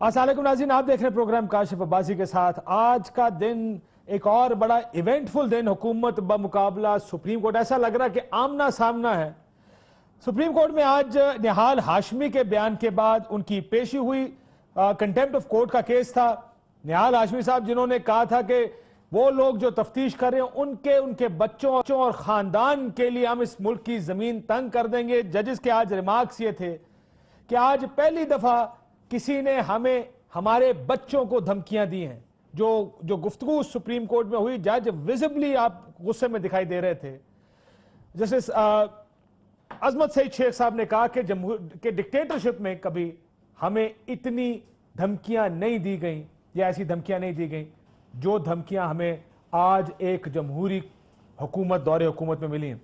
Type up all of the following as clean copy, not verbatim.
अस्सलाम वालेकुम नाज़रीन, आप देख रहे हैं प्रोग्राम काशिफ अब्बासी के साथ। आज का दिन एक और बड़ा इवेंटफुल दिन, हुकूमत बमुकाबला सुप्रीम कोर्ट। ऐसा लग रहा है कि आमना सामना है। सुप्रीम कोर्ट में आज निहाल हाशमी के बयान के बाद उनकी पेशी हुई। कंटेम्प्ट ऑफ कोर्ट का केस था। निहाल हाशमी साहब जिन्होंने कहा था कि वो लोग जो तफ्तीश कर रहे हैं उनके बच्चों और खानदान के लिए हम इस मुल्क की जमीन तंग कर देंगे। जजेस के आज रिमार्क्स ये थे कि आज पहली दफा किसी ने हमें हमारे बच्चों को धमकियां दी हैं। जो गुफ्तगू सुप्रीम कोर्ट में हुई, जज विजिबली आप गुस्से में दिखाई दे रहे थे। जस्टिस अजमत सईद शेख साहब ने कहा कि डिक्टेटरशिप में कभी हमें इतनी धमकियां नहीं दी गई या ऐसी धमकियां नहीं दी गई जो धमकियां हमें आज एक जमहूरी हुकूमत दौरे हुकूमत में मिली हैं।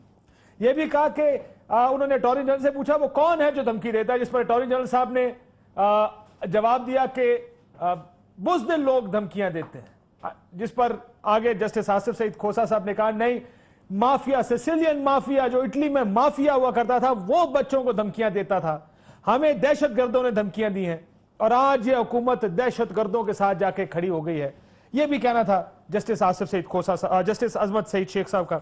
यह भी कहा कि उन्होंने अटॉर्नी जनरल से पूछा वो कौन है जो धमकी देता है, जिस पर अटॉर्नी जनरल साहब ने जवाब दिया कि बुज़दिल लोग धमकियां देते हैं। जिस पर आगे जस्टिस आसिफ सईद खोसा साहब ने कहा नहीं, माफिया, सिसिलियन माफिया जो इटली में माफिया हुआ करता था वो बच्चों को धमकियां देता था, हमें दहशतगर्दों ने धमकियां दी हैं और आज ये हुकूमत दहशतगर्दों के साथ जाके खड़ी हो गई है। यह भी कहना था जस्टिस आसिफ सईद खोसा, जस्टिस अजमत सईद शेख साहब का।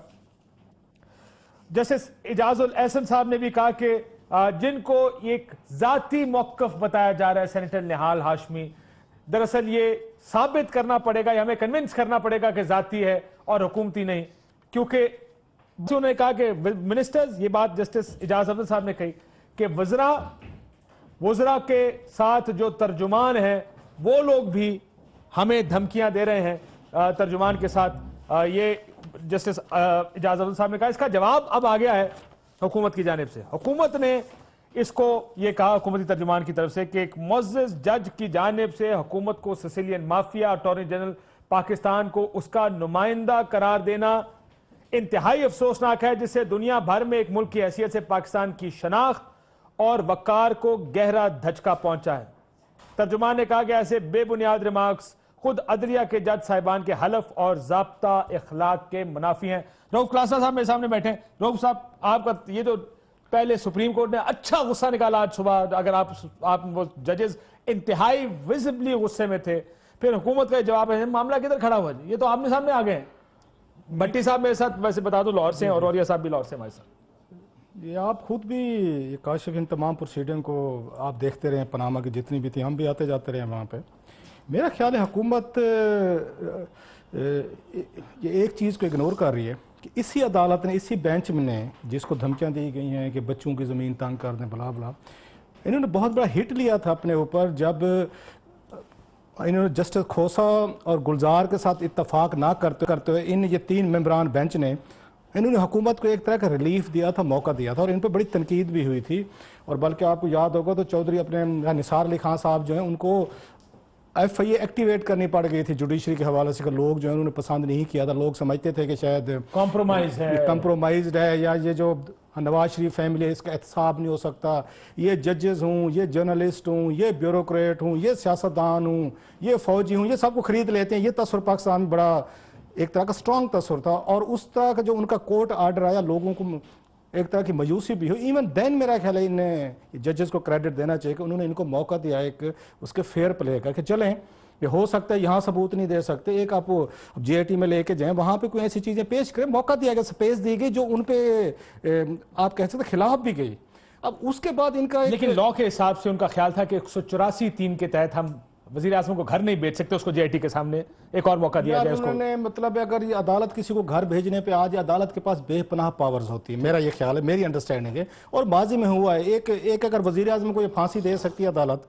जस्टिस इजाजुल एहसन साहब ने भी कहा कि जिनको एक जाती मौकफ बताया जा रहा है सेनेटर निहाल हाशमी, दरअसल ये साबित करना पड़ेगा या हमें कन्विंस करना पड़ेगा कि जाती है और हुकूमती नहीं। क्योंकि उन्होंने कहा कि मिनिस्टर्स, ये बात जस्टिस इजाजुल साहब ने कही कि वज़रा के साथ जो तर्जुमान हैं वो लोग भी हमें धमकियां दे रहे हैं तर्जुमान के साथ। ये जस्टिस इजाजुल साहब ने कहा। इसका जवाब अब आ गया है हुकूमत की जानिब से। हुकूमत ने इसको ये कहा हुकूमती तर्जुमान की तरफ से कि एक मुअज़्ज़ज़ जज की जानिब से हुकूमत को Sicilian mafia, attorney general Pakistan को उसका नुमाइंदा करार देना इंतहाई अफसोसनाक है, जिससे दुनिया भर में एक मुल्क की हैसियत से पाकिस्तान की शनाख्त और वकार को गहरा धचका पहुंचा है। तर्जुमान ने कहा कि ऐसे बेबुनियाद रिमार्क्स खुद अदलिया के जज साहिबान के हलफ और ज़ाब्ता इखलाक के मुनाफी हैं। रऊफ क्लासा साहब मेरे सामने बैठे हैं। रऊफ साहब, आपका ये जो पहले सुप्रीम कोर्ट ने अच्छा गुस्सा निकाला आज सुबह, अगर आप वो जजेस इंतहाई विजिबली गुस्से में थे, फिर हुकूमत का जवाब है, मामला किधर खड़ा हुआ जी? ये तो आमने सामने आ गए हैं। भट्टी साहब मेरे साथ वैसे बता दो लाहौर से हैं और औरिया साहब भी लाहौर से हमारे साथ। ये आप खुद भी काशिफ इन तमाम प्रोसीडिंग को आप देखते रहे, पनामा की जितनी भी थी, हम भी आते जाते रहे वहाँ पे। मेरा ख्याल है हुकूमत ये एक चीज़ को इग्नोर कर रही है कि इसी अदालत ने, इसी बेंच ने जिसको धमकियां दी गई हैं कि बच्चों की ज़मीन तंग कर दें बला बला, इन्होंने बहुत बड़ा हिट लिया था अपने ऊपर जब इन्होंने जस्टिस खोसा और गुलजार के साथ इत्तफाक ना करते हुए इन ये 3 मेंबरान बेंच ने इन्होंने हुकूमत को एक तरह का रिलीफ दिया था, मौका दिया था और इन पर बड़ी तनकीद भी हुई थी। और बल्कि आपको याद होगा तो चौधरी अपने निसार अली खान साहब जो हैं उनको FIA एक्टिवेट करनी पड़ गई थी जुडिशरी के हवाले से। लोग जो है उन्होंने पसंद नहीं किया था, लोग समझते थे कि शायद कॉम्प्रोमाइज है या ये जो नवाज शरीफ फैमिली है इसका एहतसाब नहीं हो सकता, ये जजेस हूँ, ये जर्नलिस्ट हूँ, ये ब्यूरोक्रेट हूँ, ये सियासतदान हूँ, ये फौजी हूँ, ये सबको खरीद लेते हैं। ये तस्वर पाकिस्तान में बड़ा एक तरह का स्ट्रॉन्ग तस्वर था और उस तरह का जो उनका कोर्ट आर्डर आया लोगों को एक तरह की मायूसी भी हो। इवन देन मेरा ख्याल है इन्हें जजेस को क्रेडिट देना चाहिए कि उन्होंने इनको मौका दिया एक उसके फेयर प्ले का कि चलें ये हो सकता है, यहाँ सबूत नहीं दे सकते, एक आप JIT में लेके जाएं, वहाँ पे कोई ऐसी चीज़ें पेश करें। मौका दिया गया, स्पेस दी गई जो उन पे आप कह सकते खिलाफ भी गई। अब उसके बाद इनका लेकिन लॉ के हिसाब से उनका ख्याल था कि 184(3) के तहत हम वज़ीर आज़म को घर नहीं भेज सकते, उसको JIT के सामने एक और मौका दिया जाए। उन्होंने मतलब अगर ये अदालत किसी को घर भेजने पे आज अदालत के पास बेपनाह पावर्स होती है, मेरा ये ख्याल है, मेरी अंडरस्टैंडिंग है और माजी में हुआ है। एक अगर वज़ीर आज़म को ये फांसी दे सकती है अदालत,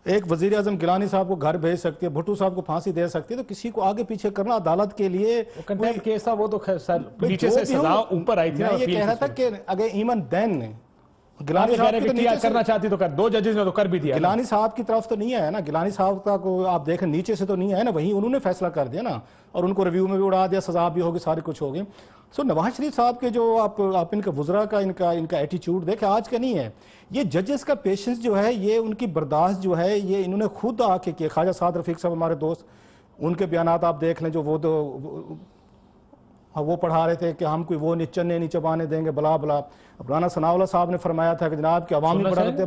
एक वज़ीर आज़म गिलानी साहब को घर भेज सकती है, भुट्टो साहब को फांसी दे सकती है, तो किसी को आगे पीछे करना अदालत के लिए कंटेम्प्ट केस था वो तो नीचे से सजा ऊपर आई थी। ये कह रहा था कि अगर इवन देन गिलानी साहब करना चाहती तो कर, 2 जजेस ने तो कर भी दिया। गिलानी साहब की तरफ तो नहीं आया ना, गिलानी साहब का को आप देखें नीचे से तो नहीं आया ना, वहीं उन्होंने फैसला कर दिया ना और उनको रिव्यू में भी उड़ा दिया, सजा भी होगी, सारी कुछ होगी। सो नवाज शरीफ साहब के जो आप इनका वज़रा का इनका एटीट्यूड देखें आज का नहीं है। ये जजेस का पेशेंस जो है, ये उनकी बर्दाश्त जो है, ये इन्होंने खुद आके किया। ख्वाजा साद रफीक साहब हमारे दोस्त, उनके बयानात आप देख लें जो वो पढ़ा रहे थे कि हम कोई वो चन्ने नहीं चबाने देंगे बला बला। अब राना सनाउल्लाह साहब ने फरमाया था कि जनाब कि अवामी बढ़ाते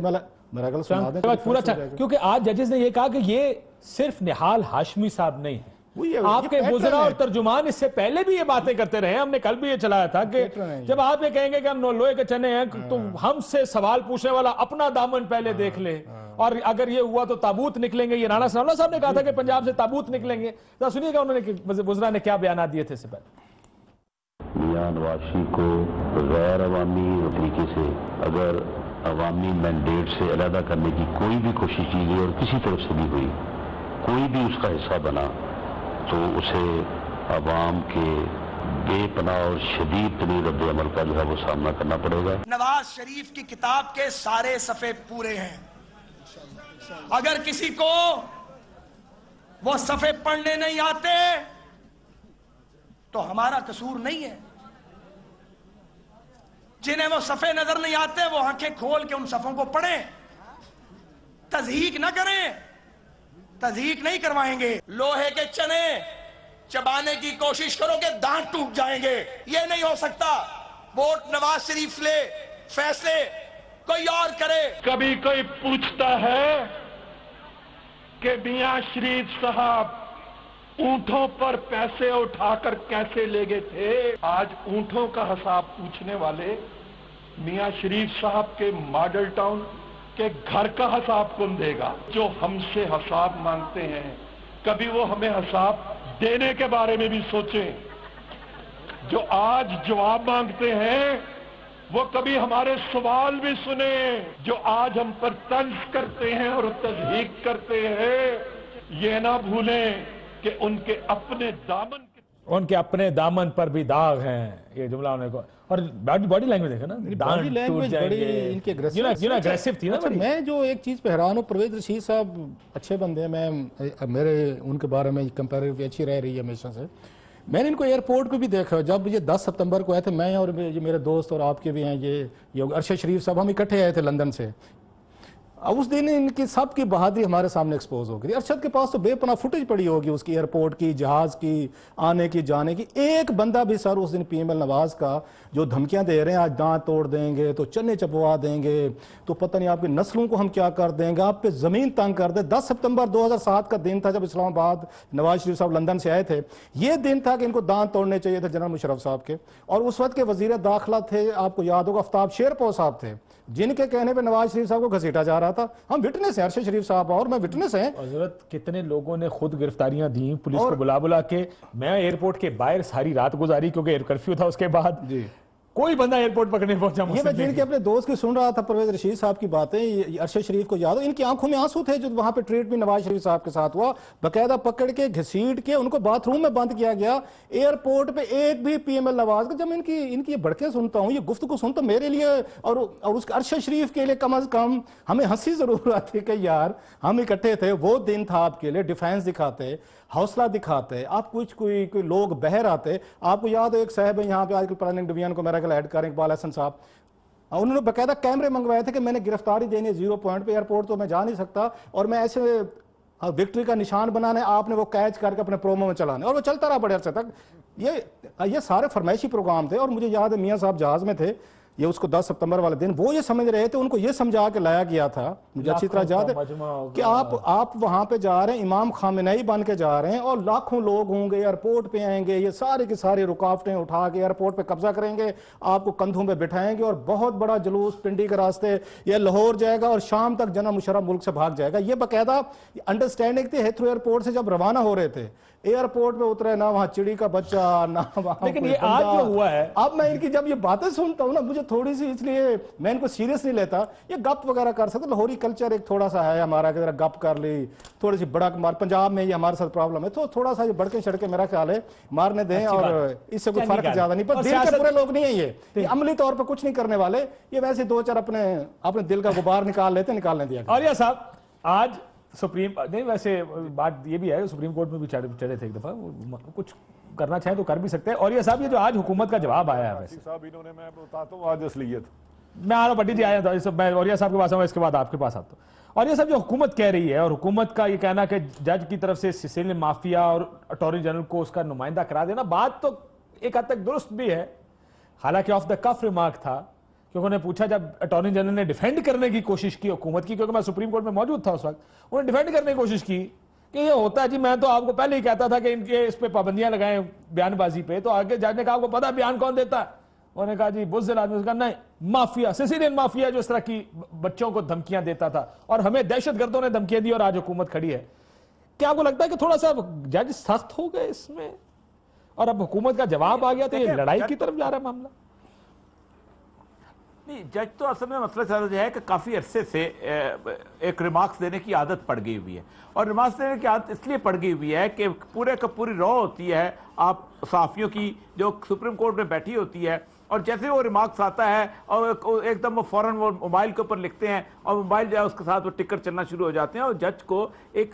मेरा ख्याल सुना दें पूरा क्योंकि आज जजेस ने यह कहा कि ये सिर्फ निहाल हाशमी साहब नहीं है, आपके गुजरा और तर्जुमान इससे पहले भी ये बातें करते रहे। हमने कल भी ये चलाया था कि जब आप ये कहेंगे कि हम लोहे के चने हैं तो हमसे सवाल पूछने वाला अपना दामन पहले देख ले, और अगर ये हुआ तो ताबूत निकलेंगे। ये राणा सनाउल्लाह साहब ने कहा था कि पंजाब से ताबूत निकलेंगे। तो सुनिएगा उन्होंने गुजरा ने क्या बयान दिए थे इससे पहले। मियां नवाज शरीफ को गैर अवामी तरीके से अगर अवामी मैंडेट से अलहदा करने की कोई भी कोशिश की गई और किसी तरफ से भी हुई, कोई भी उसका हिस्सा बना, तो उसे अवाम के बेपनाह और शदीद तरीन रद्द अमल का जो है वो सामना करना पड़ेगा। नवाज शरीफ की किताब के सारे सफ़े पूरे हैं। अगर किसी को वो सफ़े पढ़ने नहीं आते तो हमारा कसूर नहीं है। जिन्हें वो सफ़े नजर नहीं आते वो आंखें खोल के उन सफ़ों को पढ़ें, तज़हीक ना करें, तज़हीक नहीं करवाएंगे। लोहे के चने चबाने की कोशिश करोगे दांत टूट जाएंगे, ये नहीं हो सकता। वोट नवाज शरीफ ले, फैसले कोई और करे। कभी कोई पूछता है कि मियां शरीफ साहब ऊंटों पर पैसे उठाकर कैसे ले गए थे। आज ऊंटों का हिसाब पूछने वाले मियां शरीफ साहब के मॉडल टाउन के घर का हिसाब कौन देगा? जो हमसे हिसाब मांगते हैं कभी वो हमें हिसाब देने के बारे में भी सोचें। जो आज जवाब मांगते हैं वो कभी हमारे सवाल भी सुने। जो आज हम पर तंज करते हैं और तज़हीक करते हैं, ये ना भूलें कि उनके अपने दामन पर भी दाग हैं। ये जुमला उन्होंने को, और बॉडी लैंग्वेज देखा ना, बॉडी लैंग्वेज बड़ी इनकी अग्रेसिव थी ना। अच्छा, मैं जो एक चीज पे हैरान हूँ, परवेज रशीद साहब अच्छे बंदे हैं, मैं मेरे उनके बारे में कंपैरेटिवली अच्छी रह रही है हमेशा से। मैंने इनको एयरपोर्ट पे भी देखा जब ये 10 सितंबर को आए थे। मैं और ये मेरे दोस्त और आपके भी हैं ये अरशद शरीफ साहब, हम इकट्ठे आए थे लंदन से। अब उस दिन इनकी सबकी बहादुरी हमारे सामने एक्सपोज हो गई। अरशद के पास तो बेपनाह फुटेज पड़ी होगी उसकी, एयरपोर्ट की, जहाज की, आने की जाने की। एक बंदा भी सर उस दिन पीएमएल नवाज का जो धमकियां दे रहे हैं, आज दांत तोड़ देंगे तो चन्ने चपवा देंगे तो पता नहीं आपकी नस्लों को हम क्या कर देंगे, आप पे जमीन तंग कर दे। 10 सितंबर 2007 का दिन था जब इस्लामाबाद नवाज शरीफ साहब लंदन से आए थे। ये दिन था कि इनको दांत तोड़ने चाहिए थे जनरल मुशर्रफ साहब के। और उस वक्त के वजीर दाखिला थे, आपको याद होगा, आफ्ताब शेरपो साहब थे, जिनके कहने पे नवाज शरीफ साहब को घसीटा जा रहा था। हम विटनेस हैं, अरशद शरीफ साहब और मैं विटनेस हैं। हजरत कितने लोगों ने खुद गिरफ्तारियां दी पुलिस को बुला बुला के। मैं एयरपोर्ट के बाहर सारी रात गुजारी क्योंकि एयर कर्फ्यू था। उसके बाद जी कोई बंदा एयरपोर्ट पकड़ने पहुंचा। ये मैं जिनके अपने दोस्त की सुन रहा था, परवेज रशीद साहब की बातें, अरशद शरीफ को याद हो, इनकी आंखों में आंसू थे जो वहां पे ट्रीट भी नवाज शरीफ साहब के साथ हुआ। बकायदा पकड़ के घसीट के उनको बाथरूम में बंद किया गया। एयरपोर्ट पे एक भी पीएमएल नवाज का, जब इनकी ये भड़के सुनता हूँ, ये गुफ्तगू सुनता हूं, मेरे लिए और उस अरशद शरीफ के लिए कम अज कम हमें हंसी जरूर आती कि यार हम इकट्ठे थे, वो दिन था आपके लिए। डिफेंस दिखाते, हौसला दिखाते, आप कोई लोग बहर आते। आपको याद हो एक साहब है यहाँ पे आजकल प्लानिंग डिवीजन को मेरा हेड करें, इकबाल हसन साहब, उन्होंने बकायदा कैमरे मंगवाए थे कि मैंने गिरफ्तारी देनी 0 पॉइंट पे, एयरपोर्ट तो मैं जा नहीं सकता और मैं ऐसे विक्ट्री का निशान बनाने, आपने वो कैच करके अपने प्रोमो में चलाने, और वो चलता रहा बड़े अरसे तक। ये सारे फरमाइशी प्रोग्राम थे। और मुझे याद है मियाँ साहब जहाज में थे, ये उसको 10 सितंबर वाले दिन वो ये समझ रहे थे, उनको ये समझा के लाया गया था, मुझे अच्छी तरह याद है कि आप वहां पे जा रहे हैं, इमाम खामेनेई बन के जा रहे हैं और लाखों लोग होंगे, एयरपोर्ट पे आएंगे, ये सारे की सारी रुकावटें उठा के एयरपोर्ट पे कब्जा करेंगे, आपको कंधों पे बिठाएंगे और बहुत बड़ा जुलूस पिंडी के रास्ते ये लाहौर जाएगा और शाम तक जनरल मुशर्रफ मुल्क से भाग जाएगा। ये बाकायदा अंडरस्टैंडिंग थी। हेथ्रो एयरपोर्ट से जब रवाना हो रहे थे, एयरपोर्ट पे उतरे ना वहां चिड़ी का बच्चा ना वहां, लेकिन ये आज जो हुआ है, अब मैं इनकी जब ये बातें सुनता हूं ना, मुझे थोड़ी सी, इसलिए मैं इनको सीरियस नहीं लेता। ये गप वगैरह कर सकते, लाहौरी कल्चर एक थोड़ा सा है हमारा कि जरा गप कर ली, थोड़ी सी बड़ा मार, पंजाब में ये हमारे साथ प्रॉब्लम है, तो थोड़ा सा ये बड़के छड़के मेरा ख्याल है मारने दें और इससे कोई फर्क ज्यादा नहीं। पर दिल के बुरे लोग नहीं है ये अमली तौर पर कुछ नहीं करने वाले, ये वैसे 2-4 अपने दिल का गुबार निकालने दिया। और ये साहब आज सुप्रीम नहीं, वैसे बात ये भी है सुप्रीम कोर्ट में भी चढ़े थे एक दफा, कुछ करना चाहे तो कर भी सकते हैं। और ये साहब ये जो आज हुकूमत का जवाब आया है, वैसे साहब इन्होंने, मैं बताता हूँ आज असलियत, मैं आ रहा पट्टी जी आया था, इस मैं और ये साहब के पास आऊँ, इसके बाद आपके पास आता हूँ। और ये सब जो हुकूमत कह रही है, और हुकूमत का ये कहना कि जज की तरफ से सिसिलियन माफिया और अटॉर्नी जनरल को उसका नुमाइंदा करा देना, बात तो एक हद तक दुरुस्त भी है। हालांकि ऑफ द कफ रिमार्क था क्योंकि उन्हें पूछा, जब अटॉर्नी जनरल ने डिफेंड करने की कोशिश की हुकूमत की, क्योंकि मैं सुप्रीम कोर्ट में मौजूद था उस वक्त, उन्होंने डिफेंड करने की कोशिश की कि ये होता है जी, मैं तो आपको पहले ही कहता था कि इनके इस पे पाबंदियां लगाएं बयानबाजी पे। तो आगे जज ने कहा आपको पता है बयान कौन देता है? उन्होंने कहा जी बुज़दिल आदमी। कहा नहीं, माफिया, सिसिलियन माफिया जो इस तरह की बच्चों को धमकियां देता था, और हमें दहशतगर्दों ने धमकियां दी और आज हुकूमत खड़ी है। क्या आपको लगता है कि थोड़ा सा जज सख्त हो गए इसमें, और अब हुकूमत का जवाब आ गया तो ये लड़ाई की तरफ जा रहा है मामला? नहीं, जज तो असल में मसला सारा जो है कि काफ़ी अरसे से एक रिमार्क्स देने की आदत पड़ गई हुई है, और रिमार्क्स देने की आदत इसलिए पड़ गई हुई है कि पूरे का पूरी रॉ होती है आप सहाफ़ियों की जो सुप्रीम कोर्ट में बैठी होती है, और जैसे वो रिमार्क्स आता है और एकदम वो फ़ौरन वो मोबाइल के ऊपर लिखते हैं, और मोबाइल जो है उसके साथ वो टिकर चलना शुरू हो जाते हैं, और जज को एक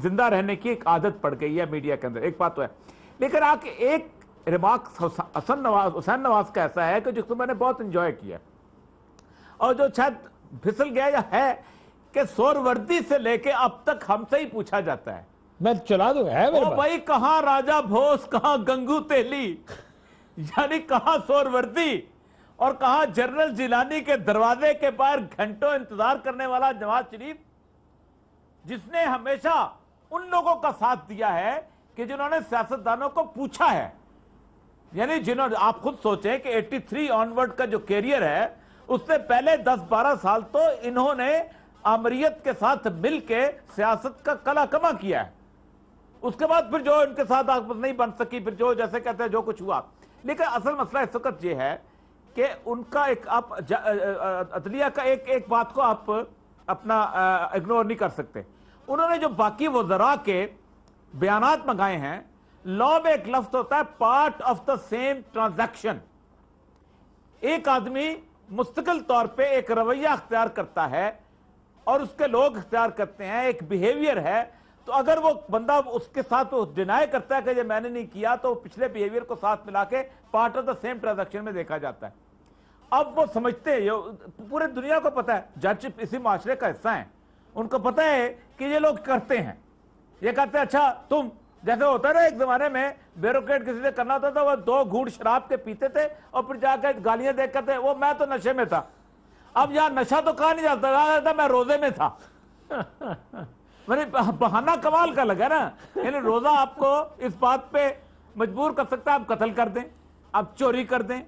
जिंदा रहने की एक आदत पड़ गई है मीडिया के अंदर। एक बात तो है, लेकिन आके एक रिमार्क्स हुसैन नवाज का ऐसा है कि जिसको मैंने बहुत इंजॉय किया, और जो शायद फिसल गया या है कि सोहरवर्दी से लेके अब तक हमसे ही पूछा जाता है, मैं चला दूं, है मेरे पास। भाई कहां राजा भोस, कहां गंगू तेली, यानी कहां सोहरवर्दी और कहां जनरल जिलानी के दरवाजे के बाहर घंटों इंतजार करने वाला नवाज शरीफ, जिसने हमेशा उन लोगों का साथ दिया है कि जिन्होंने सियासतदानों को पूछा है। यानी जिन्होंने, आप खुद सोचें कि 83 ऑनवर्ड का जो कैरियर है, उससे पहले 10-12 साल तो इन्होंने आमरीयत के साथ मिलके सियासत का कला कमा किया है। उसके बाद फिर जो इनके साथ आपस नहीं बन सकी, फिर जो जैसे कहते हैं जो कुछ हुआ। लेकिन असल मसला इस वक्त ये है कि उनका एक, आप अदलिया का एक बात को आप अपना इग्नोर नहीं कर सकते। उन्होंने जो बाकी वज़रा के बयानात मंगाए हैं, लॉ में एक लफ्ज होता है part of the same transaction. एक आदमी मुस्तकिल तौर पे एक रवैया अख्तियार करता है और उसके लोग अख्तियार करते हैं, एक बिहेवियर है, तो अगर वो बंदा उसके साथ वो डिनाई करता है कि ये मैंने नहीं किया, तो पिछले बिहेवियर को साथ मिला के part of the same transaction में देखा जाता है। अब वो समझते हैं, पूरे दुनिया को पता है जज इसी माशरे का हिस्सा है, उनको पता है कि ये लोग करते हैं। ये कहते हैं अच्छा तुम, जैसे होता है ना एक जमाने में ब्यूरोक्रेट किसी से करना होता था, वो 2 घूंट शराब के पीते थे और फिर जाकर गालियां देख करते वो मैं तो नशे में था। अब यार नशा तो कहा नहीं जाता, कहा जाता मैं रोजे में था। मैंने बहाना कमाल का लगा ना, यानी रोजा आपको इस बात पे मजबूर कर सकता है, आप कत्ल कर दें, आप चोरी कर दें,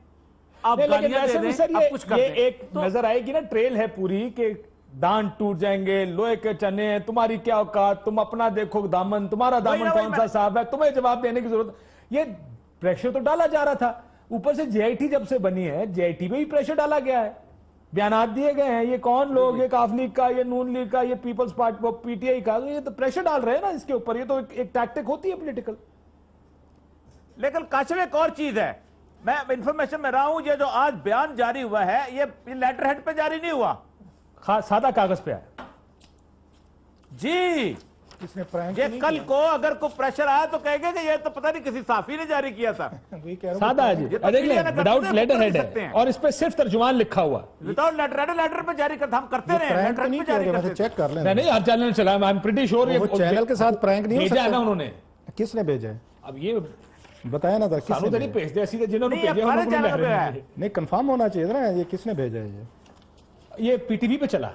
आप गालियां दे दें, आप कुछ कर दें। एक नजर आएगी ना, ट्रेल है पूरी कि दांत टूट जाएंगे, लोहे के चने, तुम्हारी क्या औकात, तुम अपना देखो दामन, तुम्हारा दामन कौन सा साफ है, तुम्हें जवाब देने की जरूरत। ये प्रेशर तो डाला जा रहा था, ऊपर से जेआईटी जब से बनी है, जेआईटी में भी प्रेशर डाला गया है, बयानात दिए गए हैं, ये कौन लोग, ये काफ लीग का, ये नून लीग का, ये पीपल्स पार्टी पीटीआई का, ये तो प्रेशर डाल रहे हैं ना इसके ऊपर। ये तो एक टैक्टिक होती है पॉलिटिकल। लेकिन काशिफ एक और चीज है, मैं इंफॉर्मेशन में रहा हूं, ये जो आज बयान जारी हुआ है, ये लेटर हेड पे जारी नहीं हुआ, सादा कागज पे आया जी। किसने प्रैंक ये कल को अगर कोई प्रेशर आया तो कहेंगे कि ये तो पता नहीं किसी साफी ने जारी किया था। सादा है जी, देख लें, विदाउट लेटर हेड है, और इस पे सिर्फ तर्जुमान लिखा हुआ, विदाउट लेटर हेड, लेटर पे जारी करते हम करते रहे, लेटर पे जारी करते। चेक कर लें, नहीं हर चैनल चला, आई एम प्रीटी श्योर ये चैनल के साथ प्रैंक नहीं हो भेजा है ना सकता। उन्होंने। किसने भेजा है? अब ये बताया ना था सानू तो नहीं किसने? भेजते ऐसी, जिन्होंने नहीं, भेजे अब सारे उन्होंने चैनल पे है। नहीं, कंफर्म होना चाहिए था ना, ये किसने भेजा है? ये पीटीवी पे चला,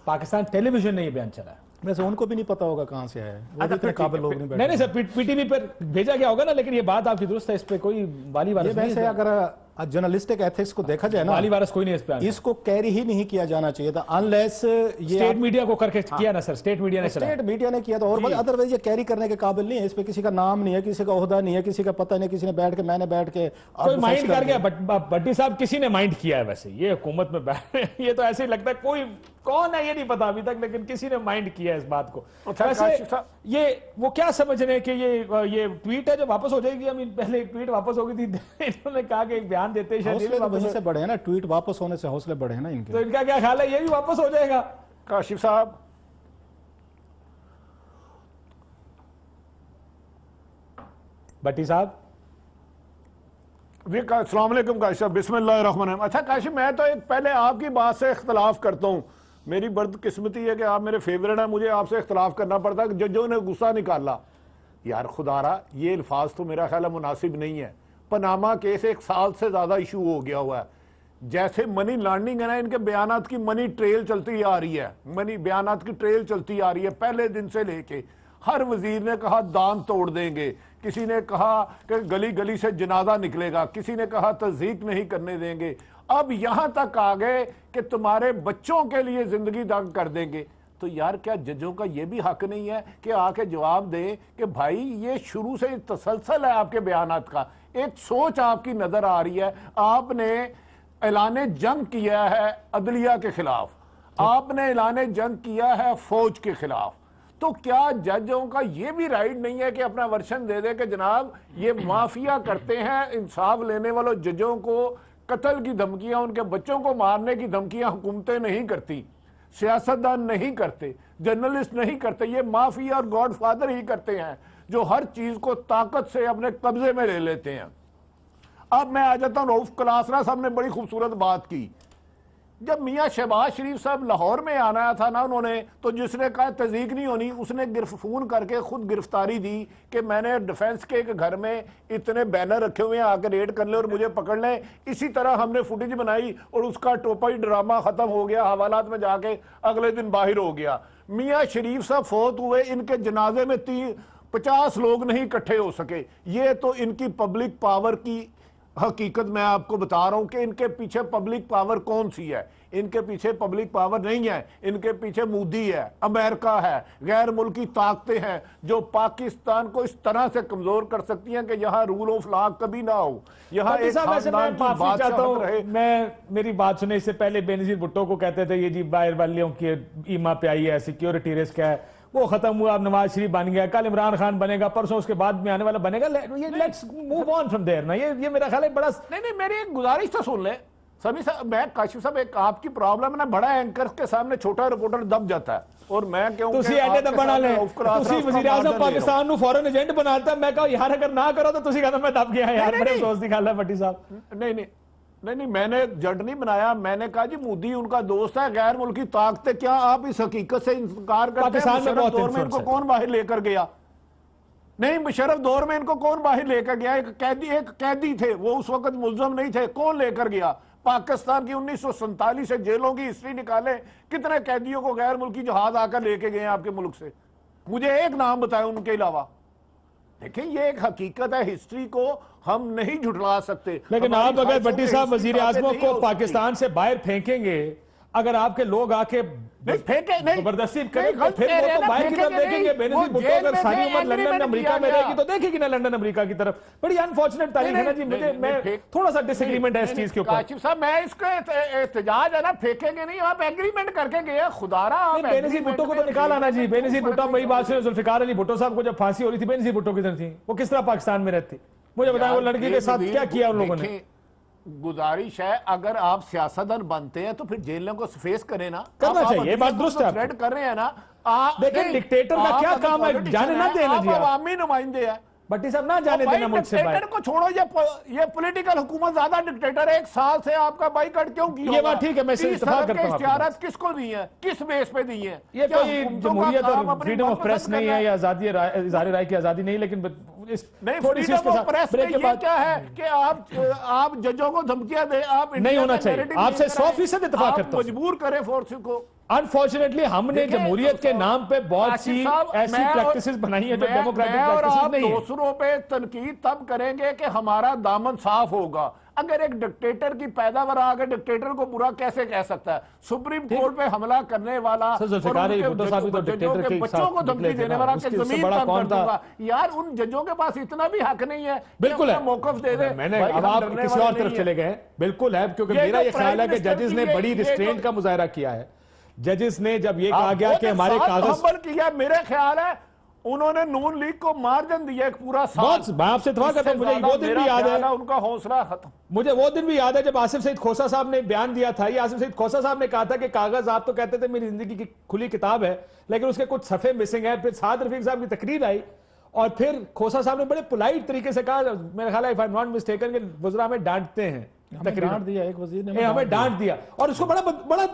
पाकिस्तान टेलीविजन ने ये बयान चला। वैसे उनको भी नहीं पता होगा कहां से आया है, वो अच्छा, भी इतने फिर काबिल ठीक लोग है, नहीं नहीं बैठे। सर, पीटीवी पर भेजा गया होगा ना, लेकिन ये बात आपकी दुरुस्त है, इस पे कोई वाली ये वारस नहीं वैसे है। अगर जर्नलिस्टिक एथिक्स को देखा जाए ना, वाली वारस कोई नहीं इस पे। इसको कैरी ही नहीं किया जाना चाहिए था, अनलेस ये स्टेट मीडिया को करके किया ना सर, स्टेट मीडिया ने चला। स्टेट मीडिया ने किया था, और अदरवाइज ये कैरी करने के काबिल नहीं है। इस पे किसी का नाम नहीं है, किसी का ओहदा नहीं है, किसी का पता नहीं, किसी ने बैठ के, मैंने बैठ के कोई माइंड कर गया, भट्टी साहब किसी ने माइंड किया है वैसे, ये हुकूमत में बैठ ये तो ऐसे ही लगता है, कोई कौन है ये नहीं पता अभी तक, लेकिन किसी ने माइंड किया है इस बात को। वैसे ये वो क्या समझ रहे हैं कि ये ट्वीट है जो वापस हो जाएगी, हम पहले एक ट्वीट वापस हो गई थी, इन्होंने कहा कि एक बयान देते हौसले तो वहीं से बढ़े हैं ना, ट्वीट वापस होने से हौसले बढ़े हैं ना इनके। तो इनका क्या ख्याल है, ये भी वापस हो जाएगा? काशिफ साहब, भट्टी साहब, अस्सलाम वालेकुम काशिफ साहब, बिस्मिल्लाहिर्रहमानिर्रहीम। अच्छा काशिफ, मैं तो एक पहले आपकी बात से इख्तलाफ करता हूँ, मेरी बदकिस्मती है कि आप मेरे फेवरेट हैं, मुझे आपसे इख्तलाफ करना पड़ता है। जजों ने गुस्सा निकाला, यार खुदारा ये अल्फाज तो मेरा ख्याल है मुनासिब नहीं है। पनामा केस 1 साल से ज़्यादा इशू हो गया हुआ है, जैसे मनी लॉन्ड्रिंग है ना, इनके बयानात की मनी ट्रेल चलती आ रही है, मनी बयानात की ट्रेल चलती आ रही है पहले दिन से लेके। हर वजीर ने कहा दान तोड़ देंगे, किसी ने कहा कि गली गली से जनाजा निकलेगा, किसी ने कहा तस्दीक नहीं करने देंगे, अब यहां तक आ गए कि तुम्हारे बच्चों के लिए जिंदगी दंग कर देंगे। तो यार क्या जजों का ये भी हक नहीं है कि आके जवाब दें कि भाई ये शुरू से तसलसल है आपके बयानात का, एक सोच आपकी नजर आ रही है। आपने ऐलान जंग किया है अदलिया के खिलाफ, आपने ऐलान जंग किया है फौज के खिलाफ, तो क्या जजों का ये भी राइट नहीं है कि अपना वर्शन दे दे कि जनाब ये माफिया करते हैं, इंसाफ लेने वालों जजों को कत्ल की धमकियां, उनके बच्चों को मारने की धमकियां हुकूमतें नहीं करती, सियासतदान नहीं करते, जर्नलिस्ट नहीं करते, ये माफिया और गॉडफादर ही करते हैं जो हर चीज को ताकत से अपने कब्जे में ले लेते हैं। अब मैं आ जाता हूं, रऊफ कलासरा साहब ने बड़ी खूबसूरत बात की। जब मियां शहबाज शरीफ साहब लाहौर में आना था ना उन्होंने, तो जिसने कहा तस्दीक नहीं होनी, उसने फोन करके खुद गिरफ्तारी दी कि मैंने डिफेंस के एक घर में इतने बैनर रखे हुए हैं, आके रेड कर ले और मुझे पकड़ लें। इसी तरह हमने फुटेज बनाई और उसका टोपाई ड्रामा खत्म हो गया, हवालात में जाके अगले दिन बाहर हो गया। मियां शरीफ साहब फौत हुए, इनके जनाजे में 50 लोग नहीं इकट्ठे हो सके। ये तो इनकी पब्लिक पावर की हकीकत मैं आपको बता रहा हूं कि इनके पीछे पब्लिक पावर कौन सी है। इनके पीछे पब्लिक पावर नहीं है, इनके पीछे मोदी है, अमेरिका है, गैर मुल्की ताकतें हैं जो पाकिस्तान को इस तरह से कमजोर कर सकती हैं कि यहाँ रूल ऑफ लॉ कभी ना हो, यहाँ एक खानदान की बादशाहत रहे। मैं मेरी बात सुने इससे पहले बेनजीर भुट्टो को कहते थे ये जी बाहर वालियों की ईमा पे आई है, सिक्योरिटी रिस्क है, वो खत्म हुआ, अब नवाज शरीफ बन गया, कल इमरान खान बनेगा, परसों उसके बाद में आने वाला बनेगा, ये let's move on from there ना। ये मेरा ख्याल है बड़ा नहीं मेरी एक गुजारिश तो सुन ले सभी साहब, मैं काशिफ साहब, एक आपकी प्रॉब्लम है ना, बड़ा एंकर के सामने छोटा रिपोर्टर दब जाता है और मैं क्यों बना ले वज़ीर आज़म पाकिस्तान नु फॉरेन एजेंट बनाता, मैं कहा यार अगर ना करो तो तुसी कहता मैं दब गया यार, बड़े अफसोस की गल है भट्टी साहब। नहीं मैंने जट नहीं बनाया, मैंने कहा जी मोदी उनका दोस्त है, गैर मुल्की ताकतें, क्या आप इस हकीकत से इंकार करते हैं? मुशर्रफ दौर में इनको कौन बाहर लेकर गया? नहीं, मुशर्रफ दौर में इनको कौन बाहर लेकर गया? एक कैदी थे, वो उस वक्त मुल्ज़म नहीं थे, कौन लेकर गया? पाकिस्तान की 1947 से जेलों की हिस्ट्री निकाले, कितने कैदियों को गैर मुल्की जहाज आकर लेके गए आपके मुल्क से? मुझे एक नाम बताए उनके अलावा। देखिए ये एक हकीकत है, हिस्ट्री को हम नहीं झुठला सकते। लेकिन आप अगर भट्टी साहब वजीर आज़म को पाकिस्तान से बाहर फेंकेंगे, अगर आपके लोग आके जबरदस्ती करें तो फिर वो तो बाहर की तरफ देखेंगे। बेनजीर भुट्टो अगर सारी उम्र लंदन अमेरिका में रहेगी तो देखेगी ना लंदन अमेरिका की तरफ। बड़ी अनफॉर्चुनेट तारीख है ना जी, मैं थोड़ा सा डिसएग्रीमेंट है इस चीज के ऊपर। काशिफ साहब मैं इसको एहतजाज है ना, फेंकेंगे नहीं, आप एग्रीमेंट करके गए खुदारा। बेनजीर भुट्टो को तो निकाला ना जी, बेनजीर भुट्टो, मेरी बात सुनिए, जुल्फिकार अली भुट्टो साहब को जब फांसी हो रही थी बेनजीर भुट्टो किधर थी? वो किस तरह पाकिस्तान में रहती? मुझे बताएं वो लड़की के साथ क्या किया उन लोगों ने? गुजारिश है अगर आप सियासतदान बनते हैं तो फिर जेलों को फेस करें ना, करना चाहिए, बात दुरुस्त है। थ्रेट कर रहे हैं ना आप, लेकिन डिक्टेटर का क्या काम है? जाने ना देना जी, अवामी नुमाइंदे हैं। भट्टी साहब ना जाने देना मुझसे। डिक्टेटर को छोड़ो, ये पॉलिटिकल हुकूमत ज्यादा डिक्टेटर है, 1 साल से आपका बाइकॉट क्यों किया? ये बात ठीक है, मैं इत्तेफाक करता हूं। इख्तियारात किसको दी है, किस बेस पे दी है? ये कोई जमहूरियत और फ्रीडम ऑफ प्रेस नहीं है या आजादी इज़हार राय की आजादी नहीं, लेकिन नहीं, फ्रीडम ऑफ प्रेस में ये क्या है कि आप जजों को धमकियां दे, आप नहीं होना चाहिए। आपसे 100% इत्तेफाक करता हूं। मजबूर करें फोर्स को। अनफॉर्चुनेटली हमने जमहूरियत के नाम पे बहुत सी ऐसी प्रैक्टिसेस बनाई है जो डेमोक्रेटिक प्रैक्टिसेस नहीं है। दूसरों पे तनकीद तब करेंगे कि हमारा दामन साफ होगा। अगर एक डिक्टेटर की पैदावार आगे डिक्टेटर को बुरा कैसे कह सकता है? सुप्रीम कोर्ट पे हमला करने वाला, बच्चों को धमकी देने वाला, जमीन तंग कर दूंगा, यार उन जजों के पास इतना भी हक नहीं है। बिल्कुल है, मौकफ दे दे। मैंने अब आप किसी और तरफ चले गए, बिल्कुल है, क्योंकि मेरा ये ख्याल है कि जजेस ने बड़ी रिस्ट्रेंट का मुजाहरा किया है। जजेस ने जब ये कहा गया कि हमारे कागज किया, मेरे ख्याल है उन्होंने नून लीग को मार्जिन दिया एक पूरा साल। मैं आपसे इत्तेफाक करता हूं, मुझे वो दिन भी याद है, उनका हौसला खत्म। मुझे वो दिन भी याद है जब आसिफ सईद खोसा साहब ने बयान दिया था। ये आसिफ सईद खोसा साहब ने कहा था कि कागज, आप तो कहते थे मेरी जिंदगी की खुली किताब है, लेकिन उसके कुछ सफे मिसिंग है। फिर साद रफीक साहब की तकरीर आई और फिर खोसा साहब ने बड़े पोलाइट तरीके से कहा, मेरा ख्याल है if I am not mistaken, कि वज़रा हमें डांटते हैं, डांट दिया एक वजीर ने, हमें डांट दिया और उसको बड़ा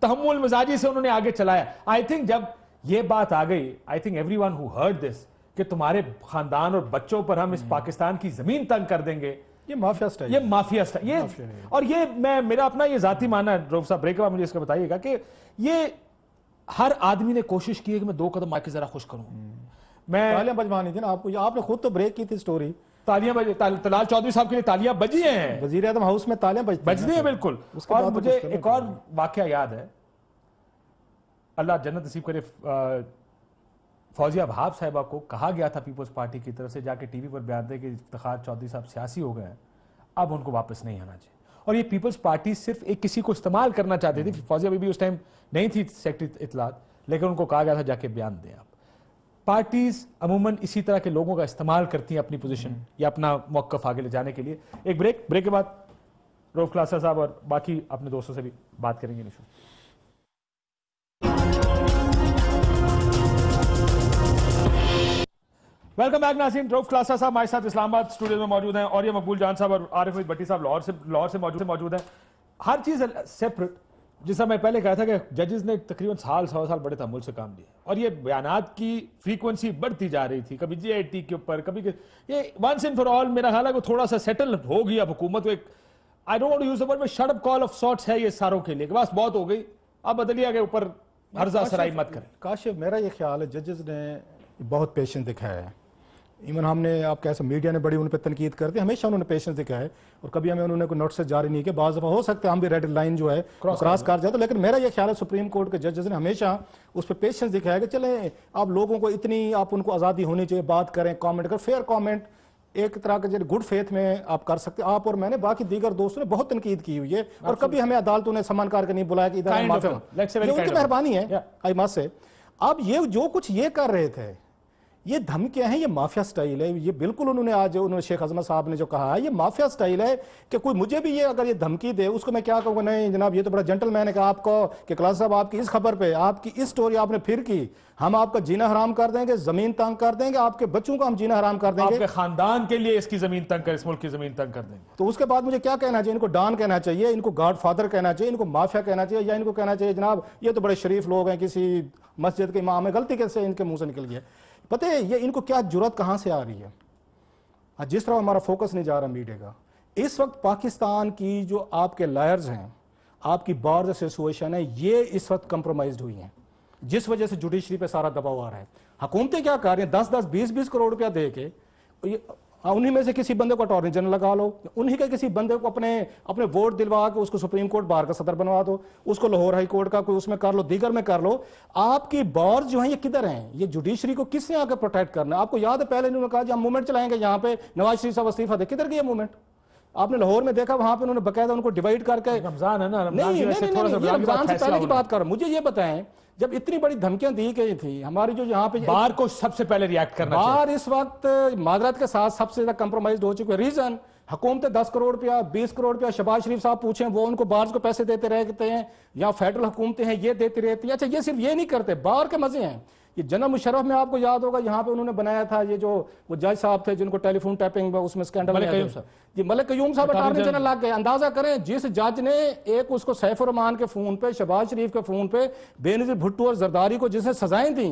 तहम्मुल मिजाजी से उन्होंने आगे चलाया। आई थिंक जब ये बात आ गई, I think everyone who heard this कि तुम्हारे खानदान और बच्चों पर हम इस पाकिस्तान की जमीन तंग कर देंगे, ये माफिया स्टाइल, ये माफिया स्टाइल, ये और ये मैं मेरा अपना ये जाती मानना है। रऊफ साहब ब्रेक के बाद मुझे इसका बताइएगा कि ये हर आदमी ने कोशिश की है कि मैं 2 कदम आके जरा खुश करूं। मैं तालियां बजवानी थी ना आपको, आपने खुद तो ब्रेक की थी स्टोरी, तालियां बजी, तलाल चौधरी साहब के लिए तालियां बजी हैं, वजीर आजम हाउस में तालियां बजती हैं बिल्कुल। और मुझे एक और वाकया याद है, अल्लाह जन्नत नसीब करे, फौजिया वहाब साहिबा को कहा गया था पीपल्स पार्टी की तरफ से जाके टीवी पर बयान दे कि इफ्तिखार चौधरी साहब सियासी हो गए हैं, अब उनको वापस नहीं आना चाहिए। और ये पीपल्स पार्टी सिर्फ एक किसी को इस्तेमाल करना चाहती थी। फौजिया बीबी उस टाइम नहीं थी सेक्रेटरी इत्तलात, लेकिन उनको कहा गया था जाके बयान दें आप। पार्टीज अमूमन इसी तरह के लोगों का इस्तेमाल करती हैं अपनी पोजीशन या अपना मौक़िफ़ आगे ले जाने के लिए। एक ब्रेक के बाद रऊफ क्लासा साहब और बाकी अपने दोस्तों से भी बात करेंगे निशू। वेलकम बैक नाज़रीन, रऊफ क्लासा साहब हमारे साथ इस्लामाबाद स्टूडियो में मौजूद हैं और ये मकबूल जान साहब और आरिफ भट्टी साहब लाहौर से मौजूद हैं। हर चीज़ सेपरेट, जिसका मैं पहले कहा था कि जजेस ने तकरीबन सवा साल बड़े तहम्मुल से काम लिया और ये बयानात की फ्रीक्वेंसी बढ़ती जा रही थी, कभी JIT के ऊपर, कभी ये वंस एंड फॉर ऑल मेरा ख्याल है कि थोड़ा सा सेटल हो गया हुकूमत को। एक I don't want to use the word, shut up call of sorts है ये सारों के लिए, बस बहुत हो गई, अब बदलिया के ऊपर हर्जा सराई मत करें। काशिफ, मेरा ये ख्याल है जजेस ने बहुत पेशेंस दिखाया है। इवन हमने आप कैसे मीडिया ने बड़ी उन पर तनकीद करती है, हमेशा उन्होंने पेशेंस दिखाया है और कभी हमें उन्होंने कोई नोटिस जारी नहीं किया। बाज़ दफ़ा हो सकता है हम भी रेड लाइन जो है क्रॉस कर जाते, लेकिन मेरा ये ख्याल है सुप्रीम कोर्ट के जजेस ने हमेशा उस पर पेशेंस दिखाया कि चले आप लोगों को इतनी आप उनको आज़ादी होनी चाहिए, बात करें, कॉमेंट करें, फेयर कॉमेंट एक तरह के जो गुड फेथ में आप कर सकते। आप और मैंने बाकी दीगर दोस्तों ने बहुत तनकीद की हुई है और कभी हमें अदालतों ने सम्मान करके नहीं बुलाया कि इधर उनकी मेहरबानी है आई मस्ट से। अब ये जो कुछ ये कर रहे थे, ये धमकियां हैं, ये माफिया स्टाइल है। ये बिल्कुल उन्होंने शेख अजमत साहब ने जो कहा है, ये माफिया स्टाइल है कि कोई मुझे भी ये अगर ये धमकी दे उसको मैं क्या कहूँगा, नहीं जनाब ये तो बड़ा जेंटलमैन है कि आपको कि क्लास साहब आपकी इस खबर पे, आपकी इस स्टोरी आपने फिर की, हम आपका जीना हराम कर देंगे, जमीन तंग कर देंगे, आपके बच्चों का हम जीना हराम कर देंगे, आपके खानदान के लिए इसकी जमीन तंग कर, इस मुल्क की जमीन तंग कर देंगे। तो उसके बाद मुझे क्या कहना चाहिए? इनको डॉन कहना चाहिए, इनको गॉड फादर कहना चाहिए, इनको माफिया कहना चाहिए, या इनको कहना चाहिए जनाब ये तो बड़े शरीफ लोग हैं, किसी मस्जिद के इमाम है, गलती कैसे इनके मुंह से निकल गया। पता है ये इनको क्या जुर्रत कहां से आ रही है? जिस तरह हमारा फोकस नहीं जा रहा मीडिया का, इस वक्त पाकिस्तान की जो आपके लॉयर्स हैं, आपकी बार एसोसिएशन है, ये इस वक्त कंप्रोमाइज्ड हुई हैं, जिस वजह से जुडिशरी पे सारा दबाव आ रहा है। हुकूमतें क्या कर रही हैं? 10-10, 20-20 करोड़ रुपया दे के उन्हीं में से किसी बंदे को अटॉर्नी जनरल लगा लो, उन्हीं के किसी बंदे को अपने वोट दिलवा के उसको सुप्रीम कोर्ट बार का सदर बनवा दो, उसको लाहौर हाई कोर्ट का कोई उसमें कर लो, दीगर में कर लो। आपकी बार जो है ये किधर हैं? ये जुडिशरी को किसने आकर प्रोटेक्ट करना? आपको याद है पहले इन्होंने कहा हम मूवमेंट चलाएंगे यहाँ पे, नवाज शरीफ साहब इस्तीफा दे, किधर गया मूवमेंट? आपने लाहौर में देखा, वहां पे उन्होंने बकायदा उनको डिवाइड करके, रमजान है ना, नहीं रमजान से पहले की बात कर, मुझे ये बताएं जब इतनी बड़ी धमकियां दी गई थी हमारी जो यहाँ पे, बार को सबसे पहले रिएक्ट करना चाहिए। बार इस वक्त माजरत के साथ सबसे ज्यादा कंप्रोमाइज हो चुके हैं। रीजन हुकूमतें 10 करोड़ रुपया, 20 करोड़ रुपया शहबाज शरीफ साहब पूछे वो उनको बार्स को पैसे देते रहते हैं, या फेडरल हुकूमतें हैं ये देती रहती है। अच्छा ये सिर्फ ये नहीं करते, बार के मजे हैं। ये जनरल मुशर्रफ में आपको याद होगा यहाँ पे उन्होंने बनाया था ये जो वो जज साहब थे जिनको टेलीफोन टैपिंग उसमें स्कैंडल, मलिक कयूम साहब अटॉर्नी जनरल लग गए। अंदाजा करें जिस जज ने एक उसको सैफुर रहमान के फोन पे, शहबाज शरीफ के फोन पे बेनजीर भुट्टो और जरदारी को जिसने सजाएं दी,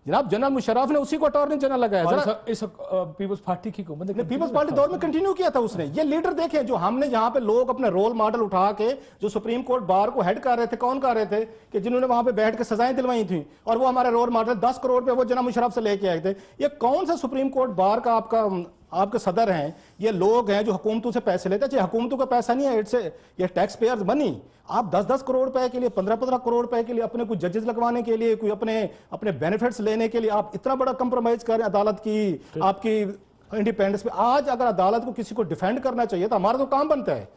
जनाब जनरल मुशर्रफ ने उसी को अटॉर्नी जनरल लगाया। इस पीपल्स पार्टी की हुकूमत ने पीपल्स पार्टी दौर में कंटिन्यू किया था उसने। ये लीडर देखे जो हमने यहाँ पे लोग अपने रोल मॉडल उठा के जो सुप्रीम कोर्ट बार को हेड कर रहे थे, कौन कर रहे थे कि जिन्होंने वहां पे बैठ के सजाएं दिलवाई थी, और वो हमारे रोल मॉडल 10 करोड़ पे वो जनरल मुशर्रफ से लेके आए थे। ये कौन सा सुप्रीम कोर्ट बार का आपके सदर हैं? ये लोग हैं जो हुकूमतों से पैसे लेते हैं। हुकूमतों का पैसा नहीं है, इट्स ये टैक्स पेयर्स मनी। आप 10-10 करोड़ रुपए के लिए, 15-15 करोड़ रुपए के लिए अपने कुछ जजेस लगवाने के लिए, कोई अपने बेनिफिट्स लेने के लिए आप इतना बड़ा कंप्रोमाइज करें अदालत की, आपकी इंडिपेंडेंस पे। आज अगर अदालत को किसी को डिफेंड करना चाहिए तो हमारा तो काम बनता है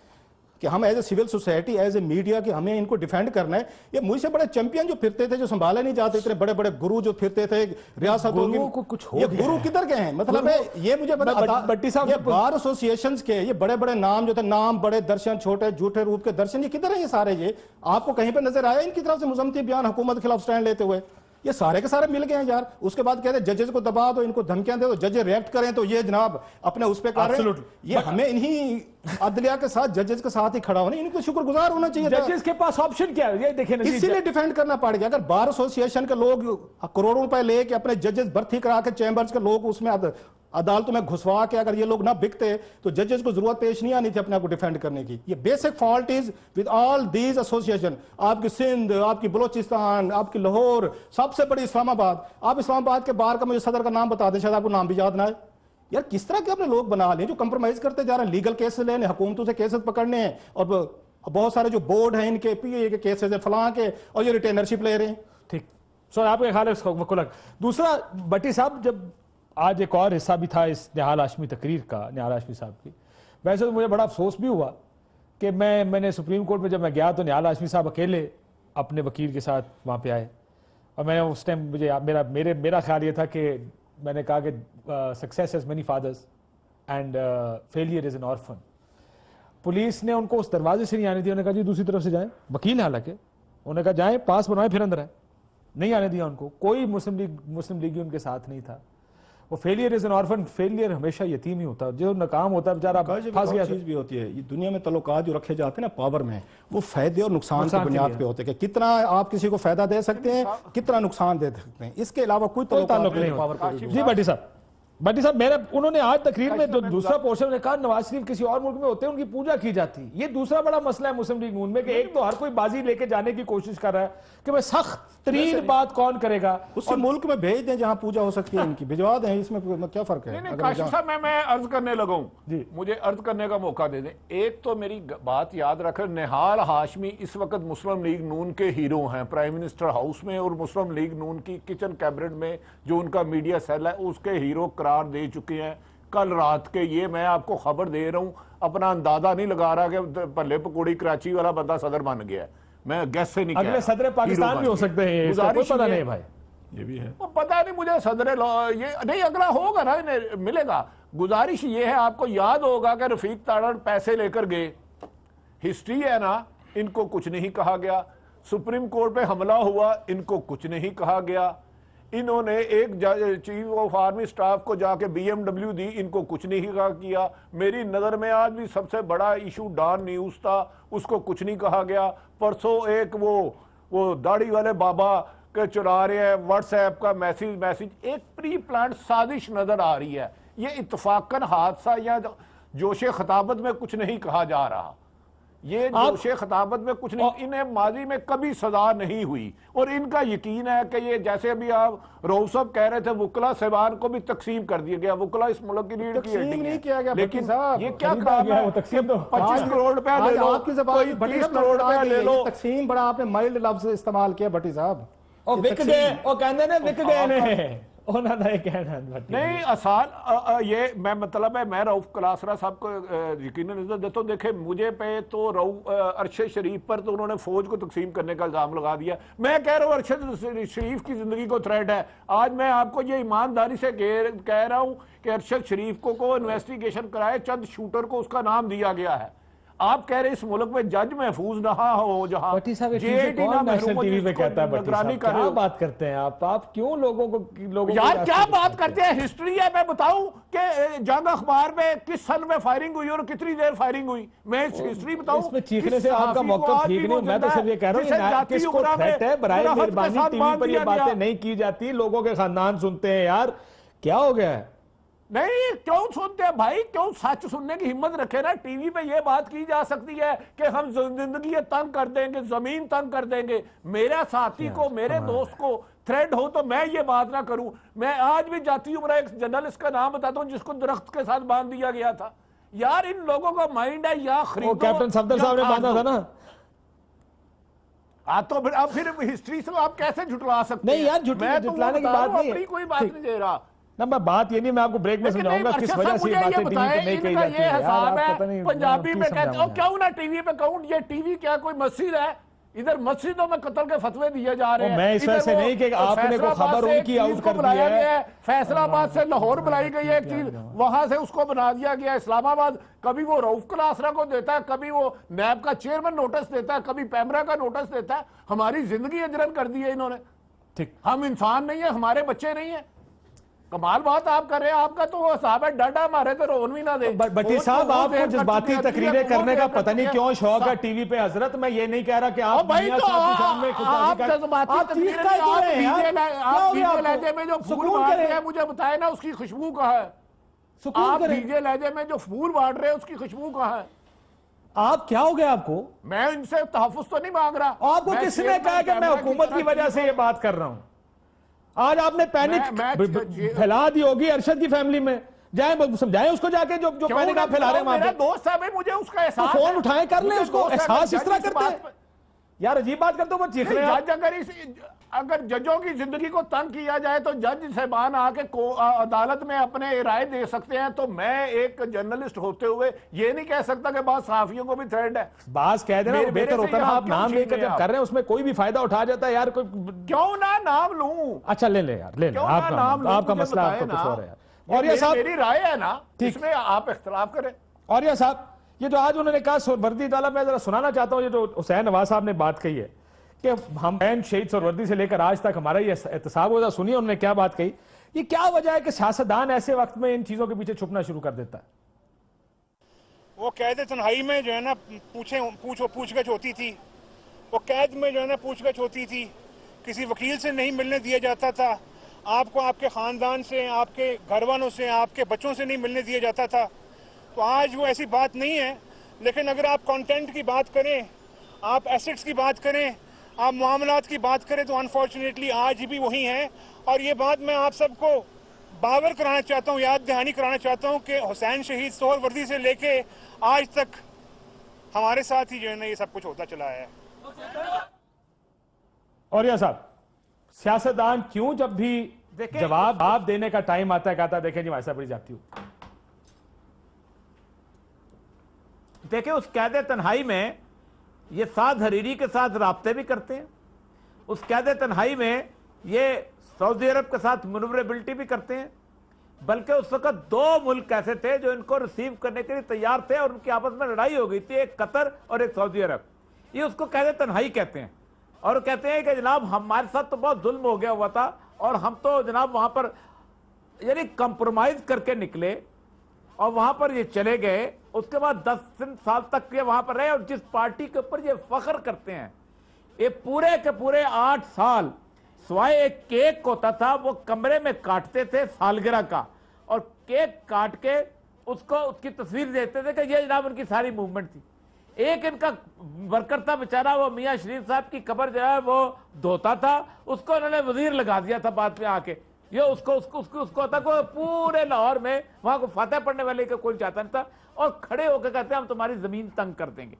कि हम as a civil society, as a media कि हमें इनको डिफेंड करना है। ये मुझसे बड़े चैंपियन जो फिरते थे, जो संभाले नहीं जाते, इतने बड़े बड़े गुरु जो फिरते थे रियासतों को, कुछ हो, ये गुरु किधर गए हैं? मतलब ये मुझे भट्टी साहब, ये बार एसोसिएशन के ये बड़े बड़े नाम जो थे, नाम बड़े दर्शन, छोटे झूठे रूप के दर्शन, ये किधर है? ये सारे ये आपको कहीं पर नजर आया इनकी तरफ से मुजम्मती बयान हुकूमत के खिलाफ स्टैंड लेते हुए? ये सारे के सारे मिल गए हैं यार। उसके बाद कहते हैं जजेस को दबा दो, इनको धमकियां दे दो, जज रिएक्ट करें तो ये जनाब अपने उस पे कर रहे हैं। ये हमें इन्हीं अदलिया के साथ, जजेस के साथ ही खड़ा होना, इनको शुक्रगुजार होना चाहिए। जजेस के पास ऑप्शन क्या है ये देखें, इसीलिए डिफेंड करना पड़ेगा। अगर बार एसोसिएशन के लोग करोड़ों रुपए लेके अपने जजेस भर्ती करा के चैंबर्स के लोग उसमें अदालतों में घुसवा के अगर ये लोग ना बिकते तो जजेस को जरूरत पेश नहीं आनी थी अपने आप को डिफेंड करने की। ये basic fault is with all these association, आपकी सिंध, आपकी बलोचिस्तान, आपकी लाहौर, सबसे बड़ी इस्लामाबाद। आप इस्लामाबाद के बाहर का मुझे सदर का नाम बता दें, शायद आपको नाम भी याद ना है। यार किस तरह के अपने लोग बना लें जो कंप्रोमाइज करते जा रहे हैं, लीगल केसेस लेने, हुकूमतों से केसेस पकड़ने हैं, और बहुत सारे जो बोर्ड हैं इनके पीए के केसेस है फलां के, और ये रिटेनरशिप ले रहे हैं। ठीक, सो आपके ख्याल है। दूसरा भट्टी साहब, जब आज एक और हिस्सा भी था इस निहाल हाशमी तकरीर का, निहाल हाशमी साहब की, वैसे तो मुझे बड़ा अफसोस भी हुआ कि मैंने सुप्रीम कोर्ट में जब मैं गया तो निहाल हाशमी साहब अकेले अपने वकील के साथ वहाँ पे आए, और मैंने उस टाइम मेरा ख्याल ये था कि मैंने कहा कि success has many fathers and failure is an orphan. Police ने उनको उस दरवाजे से नहीं आने दिया, उन्होंने कहा जी दूसरी तरफ से जाएं, वकील हालांकि उन्होंने कहा जाएं, पास बनवाएं, फिर अंदर आए, नहीं आने दिया उनको। कोई मुस्लिम लीग उनके साथ नहीं था। वो failure is an orphan, failure हमेशा यतीम ही होता है, जो नाकाम होता है बेचारा फंस गया। चीज भी होती है, ये दुनिया में तल्लुकात जो रखे जाते हैं ना पावर में, वो फायदे और नुकसान की बुनियाद पे होते हैं कि कितना आप किसी को फायदा दे सकते हैं, कितना नुकसान दे सकते हैं, इसके अलावा कोई ताल्लुक नहीं पावर। जी भट्टी साहब उन्होंने आज तकरीर में जो दूसरा पोर्शन ने कहा नवाज शरीफ किसी और मुल्क में होते हैं उनकी पूजा की जाती। ये दूसरा बड़ा मसला है मुस्लिम लीग नून में कि एक तो हर कोई बाजी लेके जाने की कोशिश कर रहा है कि भाई सख्त तरीन बात कौन करेगा, उससे मुल्क में भेज दें जहां पूजा हो सकती है इनकी, भिजवा दें, इसमें क्या फर्क है। नहीं काशिफ साहब, मैं अर्ज करने लगा हूं, मुझे अर्ज करने का मौका दे दें। एक तो मेरी बात याद रखें, निहाल हाशमी इस वक्त मुस्लिम लीग नून के हीरो हैं प्राइम मिनिस्टर हाउस में, और मुस्लिम लीग नून की किचन कैबिनेट में जो उनका मीडिया सेल है उसके हीरो करार दे चुके हैं कल रात के। ये मैं आपको खबर दे रहा हूं, अपना अंदाजा नहीं लगा रहा कि भल्ले पकौड़ी कराची वाला बंदा सदर बन गया है, मैं गैस से नहीं कह रहा। अगले सदर पाकिस्तान भी हो सकते हैं, कोई पता नहीं भाई, ये भी है, वो पता नहीं मुझे सदर ये नहीं, अगला होगा ना, इन्हें मिलेगा। गुजारिश ये है, आपको याद होगा कि रफीक ताड़ड़ पैसे लेकर गए, हिस्ट्री है ना, इनको कुछ नहीं कहा गया। सुप्रीम कोर्ट पे हमला हुआ, इनको कुछ नहीं कहा गया। इन्होंने एक चीफ ऑफ आर्मी स्टाफ को जाके BMW दी, इनको कुछ नहीं कहा किया। मेरी नज़र में आज भी सबसे बड़ा इशू डॉन न्यूज़ था, उसको कुछ नहीं कहा गया। परसों एक वो दाढ़ी वाले बाबा के चुरा रहे हैं व्हाट्सएप का मैसेज, एक प्री प्लान साजिश नजर आ रही है। ये इत्तफाकन हादसा या जोशे खिताबत में कुछ नहीं कहा जा रहा, ये जोशे खिताबत में कुछ नहीं, इन्हें माजी में कभी सजा नहीं हुई, और इनका यकीन है कि ये जैसे अभी आप रऊफ साहब कह रहे थे वुकला साहबान को भी तकसीम कर दिया गया, वुकला इस मुल्क की रीढ़ की हड्डी नहीं किया गया, लेकिन ये क्या काम है, 25 करोड़ रुपया ले लो, 30 करोड़ रुपया ले लो। तकसीम बड़ा आपने माइल्ड लफ्ज इस्तेमाल किया भट्टी साहब, और विक गए, वो कहते हैं ना विक गए ने, नहीं आसान ये मैं मतलब है, मैं रऊफ कलासरा साहब को यकीनन इज्जत देता हूँ। देखे मुझे पे तो रऊफ अरशद शरीफ पर तो उन्होंने फौज को तकसीम करने का इल्जाम लगा दिया। मैं कह रहा हूँ अरशद शरीफ की जिंदगी को थ्रेट है। आज मैं आपको ये ईमानदारी से कह रहा हूँ कि अरशद शरीफ को इन्वेस्टिगेशन कराए, चंद शूटर को उसका नाम दिया गया है। आप कह रहे इस मुल्क में जज महफूज ना हो, जहां टीवी पे कहता है क्या बात करते हैं आप क्यों लोगों यार क्या बात करते हैं। हिस्ट्री है, मैं बताऊं कि जंग अखबार में किस सन में फायरिंग हुई और कितनी देर फायरिंग हुई, मैं हिस्ट्री बताऊं। इसमें चीखने से आपका मौका ठीक नहीं, मैं तो सिर्फ ये कह रहा हूं किसको थ्रेट है, बराए मेहरबानी टीवी पर ये बातें नहीं की जाती, लोगों के खानदान सुनते हैं। यार क्या हो गया है, नहीं क्यों सुनते हैं भाई, क्यों सच सुनने की हिम्मत रखे ना। टीवी पे ये बात की जा सकती है कि हम जिंदगी तंग कर देंगे, जमीन तंग कर देंगे। मेरा साथी को, मेरे दोस्त को थ्रेड हो तो मैं ये बात ना करूं। मैं आज भी जाती हूं, एक जर्नलिस्ट का नाम बताता हूं जिसको दरख्त के साथ बांध दिया गया था। यार इन लोगों का माइंड है या खरीदो, कैप्टन सफदर साहब ने बांधा था ना। तो फिर हिस्ट्री से आप कैसे झुटला सकते नहीं यार, झुटलाने की बात नहीं है, कोई बात नहीं दे रहा ना। मैं बात ये नहीं, मैं आपको ब्रेक में समझाऊंगा किस वजह से ये बातें टीवी पे नहीं कही जाती है। यार आप पता नहीं पंजाबी में कहते हो, क्यों ना टीवी पे कहूं। ये टीवी क्या कोई मस्जिद है? इधर मस्जिदों में कत्ल के फतवे दिए जा रहे हैं। मैं इस वजह से नहीं कि आपने को खबर उनकी आउट कर दी है। फैसलाबाद से लाहौर बुलाई गई है एक चीज, वहां से उसको बना दिया गया इस्लामाबाद। कभी वो रऊफ कलासरा को देता है, कभी वो नैब का चेयरमैन नोटिस देता है, कभी पैमरा का नोटिस देता है। हमारी जिंदगी अजरन कर दी है इन्होंने। ठीक, हम इंसान नहीं है, हमारे बच्चे नहीं है। कमाल बात आप कर रहे हैं। आपका तो वो साहब है, डाटा मारे तो रोन भी ना दे। भट्टी साहब आपको जज्बाती तकरीरें करने का पता नहीं क्यों शौक है टीवी पे। हजरत मैं ये नहीं कह रहा कि आप भाई तो आप जज्बाती तकरीरें, आप वीडियो लहजे में जो फूल मारते हैं, मुझे बताए ना उसकी खुशबू कहाँ है। सुकून आप करें। डीजे लहजे में जो फूल बांट रहे हैं उसकी खुशबू कहाँ है? आप क्या हो गया आपको? मैं इनसे तहफ़्फ़ुज़ तो नहीं मांग रहा। आपको किसने कहा कि मैं हुकूमत की वजह से ये बात कर रहा हूं? आज आपने पैनिक फैला दी होगी अरशद की फैमिली में। जाए समझाएं उसको जाके जो पैनिक आप फैला रहे हैं वहां पे। मेरा दोस्त है भाई, मुझे उसका एहसास तो फोन है। उठाए कर ले उसको, एहसास इस तरह करते हैं यार, अजीब बात करते हो, वो चीख रहे हैं। जज अगर जजों की जिंदगी को तंग किया जाए तो जज साहबान आके अदालत में अपने राय दे सकते हैं। तो मैं एक जर्नलिस्ट होते हुए ये नहीं कह सकता कि बहुत सहाफियों को भी थ्रेड है। बात कह देना बेहतर होता है ना, आप नाम लेकर जब कर रहे हैं उसमें कोई भी फायदा उठा जाता है यार। कोई क्यों ना नाम लूं? अच्छा ले ले यार, ले ले, आपका मसला आपको कुछ और है यार। और ये साहब मेरी राय है ना, इसमें आप इख्तिलाफ करें। और ये साहब ये जो आज उन्होंने कहा वर्दी अदालत, मैं जरा सुनाना चाहता हूं। ये जो हुसैन नवाज साहब ने बात कही है कि हम शहीद सोहरवर्दी से लेकर आज तक हमारा ये एहतसाब होता, सुनिए उन्होंने क्या बात कही। ये क्या वजह है कि सियासतदान ऐसे वक्त में इन चीजों के पीछे छुपना शुरू कर देता है? वो कैद तन्हाई में जो है ना पूछगछ होती थी, वो कैद में जो है ना पूछगछ होती थी, किसी वकील से नहीं मिलने दिया जाता था, आपको आपके ख़ानदान से, आपके घर वालों से, आपके बच्चों से नहीं मिलने दिया जाता था। तो आज वो ऐसी बात नहीं है। लेकिन अगर आप कंटेंट की बात करें, आप एसेट्स की बात करें, आप मामलात की बात करें, तो अनफॉर्चुनेटली आज भी वही है। और ये बात मैं आप सबको बावर कराना चाहता हूँ, याद दहानी कराना चाहता हूँ कि हुसैन शहीद सोहरवर्दी से लेके आज तक हमारे साथ ही जो है ना ये सब कुछ होता चला है। और यह साहब सियासतदान क्यों जब भी जवाब देने का टाइम आता है कहता है देखें जी मैं ऐसा बड़ी जाती हूं। देखिए उस कैद तन्हाई में ये साद हरीरी के साथ राब्ते भी करते हैं, उस कैद तन्हाई में ये सऊदी अरब के साथ मनूवरेबिलिटी भी करते हैं। बल्कि उस वक्त दो मुल्क ऐसे थे जो इनको रिसीव करने के लिए तैयार थे और उनकी आपस में लड़ाई हो गई थी, एक कतर और एक सऊदी अरब। ये उसको कैद तन्हाई कहते हैं और कहते हैं कि जनाब हमारे साथ तो बहुत जुल्म हो गया हुआ था और हम तो जनाब वहां पर यानी कंप्रोमाइज करके निकले और वहां पर ये चले गए। उसके बाद 10 साल तक ये वहां पर रहे और जिस पार्टी के ऊपर ये फख्र करते हैं, ये पूरे के पूरे 8 साल स्वाय एक केक होता था, वो कमरे में काटते थे सालगिरह का और केक काट के उसको उसकी तस्वीर देते थे कि ये जनाब उनकी सारी मूवमेंट थी। एक इनका वर्कर था बेचारा, वो मियां शरीफ साहब की कब्र जो है वो धोता था, उसको उन्होंने वजीर लगा दिया था बाद में आके। ये उसको था को पूरे लाहौर में वहां को फातह पढ़ने वाले का कोई चाहता नहीं था और खड़े होकर कहते हैं हम तुम्हारी जमीन तंग कर देंगे।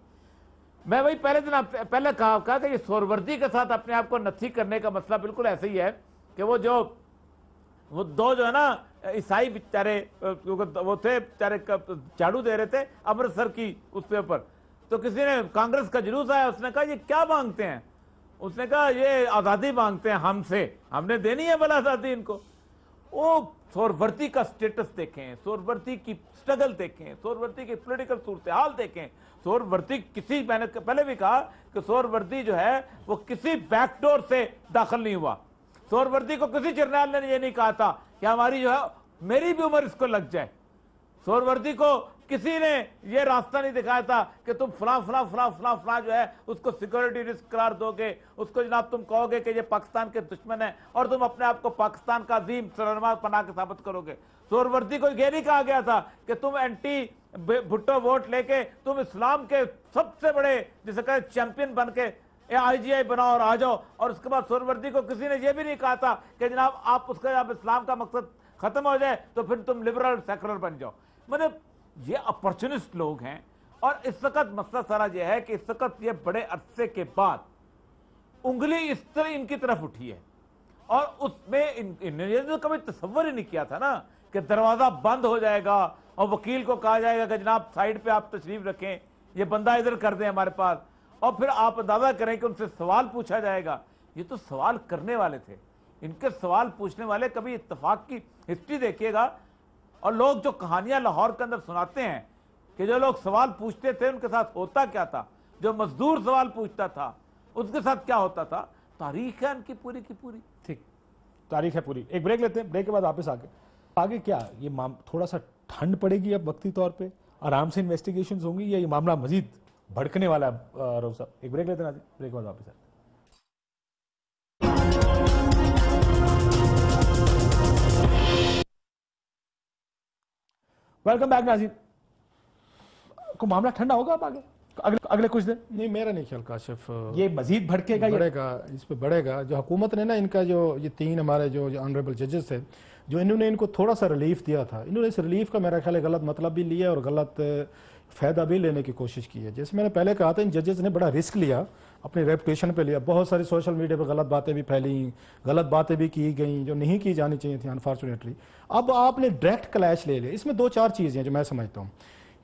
मैं वही पहले दिन पहले कहा कि ये सोहरवर्दी के साथ अपने आप को नथी करने का मसला बिल्कुल ऐसे ही है कि वो दो जो है ना ईसाई बेचारे वो थे बेचारे झाड़ू दे रहे थे अमृतसर की उसके ऊपर, तो किसी ने कांग्रेस का जुलूस आया, उसने कहा ये क्या मांगते हैं? उसने कहा ये आज़ादी मांगते हैं हमसे, हमने देनी है भला आज़ादी इनको। वो सोहरवर्दी का स्टेटस देखें, सोहरवर्दी की स्ट्रगल देखें, सोहरवर्दी की पॉलिटिकल सूरत हाल देखें। सोहरवर्दी किसी, मैंने पहले भी कहा कि सोहरवर्दी जो है वो किसी बैकडोर से दाखिल नहीं हुआ। सोहरवर्दी को किसी जर्नैल ने ये नहीं कहा था कि हमारी जो है मेरी भी उम्र इसको लग जाए। सोहरवर्दी को किसी ने ये रास्ता नहीं दिखाया था कि तुम फला जो है उसको सिक्योरिटी रिस्क करार दोगे, उसको जनाब तुम कहोगे कि ये पाकिस्तान के दुश्मन है और तुम अपने आप को पाकिस्तान का अजीम सरनमा बना के साबित करोगे। सोहरवर्दी को ये नहीं कहा गया था कि तुम एंटी भुट्टो वोट लेके तुम इस्लाम के सबसे बड़े जिसे कहते चैंपियन बन के IGI बनाओ और आ जाओ। और उसके बाद सोहरवर्दी को किसी ने यह भी नहीं कहा था कि जनाब आप उसका जब इस्लाम का मकसद खत्म हो जाए तो फिर तुम लिबरल सेकुलर बन जाओ। मतलब ये अपॉर्चुनिस्ट लोग हैं। और इस वक्त मसला सारा यह है कि इस वक्त ये बड़े अरसे के बाद उंगली इस तरह इनकी तरफ उठी है और उसमें इन्होंने तो कभी तसव्वुर ही नहीं किया था ना कि दरवाजा बंद हो जाएगा और वकील को कहा जाएगा कि जनाब साइड पे आप तशरीफ रखें, ये बंदा इधर कर दें हमारे पास, और फिर आप अंदाजा करें कि उनसे सवाल पूछा जाएगा। ये तो सवाल करने वाले थे, इनके सवाल पूछने वाले कभी इत्तेफाक की हिस्ट्री देखिएगा। और लोग जो कहानियां लाहौर के अंदर सुनाते हैं कि जो लोग सवाल पूछते थे उनके साथ होता क्या था, जो मजदूर सवाल पूछता था उसके साथ क्या होता था, तारीख है उनकी पूरी की पूरी। ठीक, तारीख है पूरी। एक ब्रेक लेते हैं, ब्रेक के बाद वापस आगे क्या ये थोड़ा सा ठंड पड़ेगी अब वक्ती तौर पे, आराम से इन्वेस्टिगेशंस होंगी या ये मामला मजीद भड़कने वाला है? रऊफ साहब एक ब्रेक लेते हैं, ब्रेक के बाद वापस आते हैं। वेलकम बैक नाज़रीन। को मामला ठंडा होगा अब आगे अगले कुछ दिन? नहीं, मेरा नहीं ख्याल काशिफ ये मजीद भड़केगा, बढ़ेगा, इस पे बढ़ेगा। जो हुकूमत ने ना इनका जो ये 3 हमारे जो ऑनरेबल जजेस थे, जो इन्होंने इनको थोड़ा सा रिलीफ दिया था, इन्होंने इस रिलीफ का मेरा ख्याल है गलत मतलब भी लिया और गलत फ़ायदा भी लेने की कोशिश की है। जैसे मैंने पहले कहा था, इन जजेस ने बड़ा रिस्क लिया, अपनी रेपुटेशन पे लिया। बहुत सारी सोशल मीडिया पर गलत बातें भी फैली, गलत बातें भी की गई जो नहीं की जानी चाहिए थी अनफॉर्चुनेटली। अब आपने डायरेक्ट क्लैश ले लिया। इसमें 2-4 चीज़ें जो मैं समझता हूँ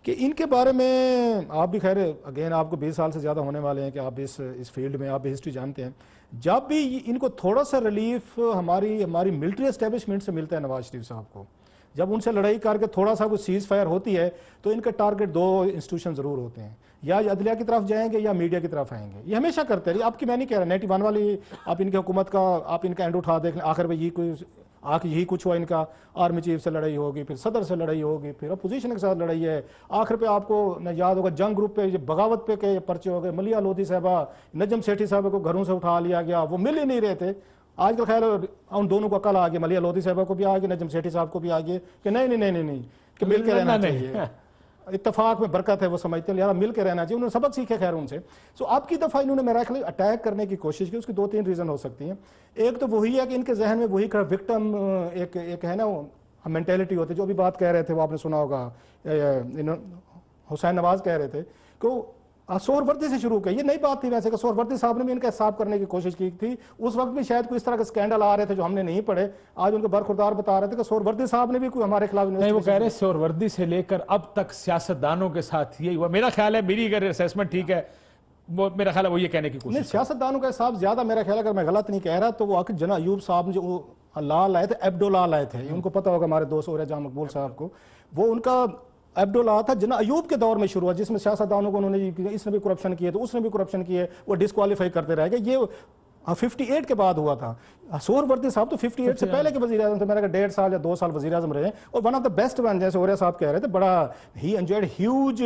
कि इनके बारे में आप भी, खैर अगेन आपको 20 साल से ज़्यादा होने वाले हैं कि आप इस फील्ड में आप भी हिस्ट्री जानते हैं। जब भी इनको थोड़ा सा रिलीफ हमारी मिलिट्री एस्टेब्लिशमेंट से मिलता है नवाज शरीफ साहब को, जब उनसे लड़ाई करके थोड़ा सा कुछ सीज फायर होती है, तो इनका टारगेट 2 इंस्टीट्यूशन ज़रूर होते हैं, या अदलिया की तरफ जाएंगे या मीडिया की तरफ आएंगे। ये हमेशा करते हैं। आपकी मैं नहीं कह रहा 91 वाली आप इनकी हुकूमत का आप इनका एंड उठा देख लें, आखिर में यही कुछ हुआ। इनका आर्मी चीफ से लड़ाई होगी, फिर सदर से लड़ाई होगी, फिर अपोजिशन के साथ लड़ाई है। आखिर पे आपको न याद होगा जंग ग्रुप पे बगावत पे के पर्चे हो गए, मलिया लोधी साहबा, नजम सेठी साहब को घरों से उठा लिया गया, वो मिल ही नहीं रहे थे। आजकल खैर उन दोनों को अकल आ गया, मलिया लोधी साहबा को भी आ गया, नजम सेठी साहब को भी आ गया कि नहीं कि मिल के रहना चाहिए। इत्तेफाक में बरकत है, वो समझते हैं यार मिल के रहना चाहिए। उन्होंने सबक सीखे खैर उनसे। सो अब की दफ़ा इन्होंने मेरा ख्याल अटैक करने की कोशिश की। उसकी 2-3 रीज़न हो सकती हैं। एक तो वही है कि इनके जहन में वही विक्टिम एक है ना मेंटेलिटी होती है। जो अभी बात कह रहे थे वो आपने सुना होगा, हुसैन नवाज कह रहे थे कि सोहरवर्दी से शुरू किया। ये नई बात थी वैसे कि सोहरवर्दी साहब ने भी इनका हिसाब करने की कोशिश की थी। उस वक्त भी शायद कोई इस तरह के स्कैंडल आ रहे थे जो हमने नहीं पढ़े। आज उनके बरखुरदार बता रहे थे कि सोहरवर्दी साहब ने भी कोई हमारे खिलाफ नहीं, वो कह रहे सोहरवर्दी से लेकर अब तक सियासतदानों के साथ यही हुआ। मेरा ख्याल है, मेरी अगर असेसमेंट ठीक है, वो मेरा ख्याल है वो ये कहने की कोशिश। सियासतदानों का हिसाब ज्यादा मेरा ख्याल, अगर मैं गलत नहीं कह रहा, तो वो आखिर जना अयूब साहब जो लाल आए थे, एब्डो लाल आए थे, उनको पता होगा हमारे दोस्त और जहाँ मकबूल साहब को, वो उनका एब्दुल्ला था जना अयूब के दौर में शुरू हुआ, जिसमें सियासतदानों को उन्होंने इसने भी करप्शन किए, तो उसने भी करप्शन किए, वो डिस्क्वालीफाई करते रह गए। ये 58 के बाद हुआ था। सोहरवर्दी साहब तो 58 से पहले के वज़ीर आज़म थे। मेरे 1.5 साल या 2 साल वज़ीर आज़म रहे और one of the best one, जैसे ओरिया साहब कह रहे थे, बड़ा ही एंजॉयड ह्यूज,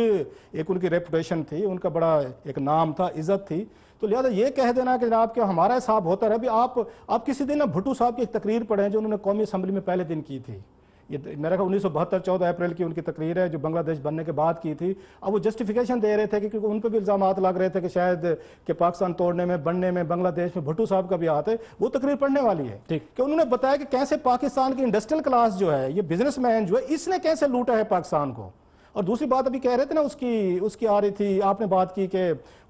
एक उनकी रेपुटेशन थी, उनका बड़ा एक नाम था, इज्जत थी। तो लिहाजा ये कह देना कि जनाब क्या हमारा हिसाब होता रहे। अभी आप किसी दिन ना भुट्टो साहब की एक तकरीर पढ़ें जो उन्होंने कौमी असम्बली में पहले दिन की थी। ये मेरा 1972 14 अप्रैल की उनकी तकरीर है जो बांग्लादेश बनने के बाद की थी। अब वो जस्टिफिकेशन दे रहे थे कि क्योंकि उन पर भी इल्ज़ाम लग रहे थे कि शायद कि पाकिस्तान तोड़ने में, बनने में बांग्लादेश में भुट्टो साहब का भी हाथ है। वो तकरीर पढ़ने वाली है कि उन्होंने बताया कि कैसे पाकिस्तान की इंडस्ट्रियल क्लास जो है, ये बिजनेसमैन जो है, इसने कैसे लूटा है पाकिस्तान को। और दूसरी बात अभी कह रहे थे ना, उसकी आ रही थी, आपने बात की कि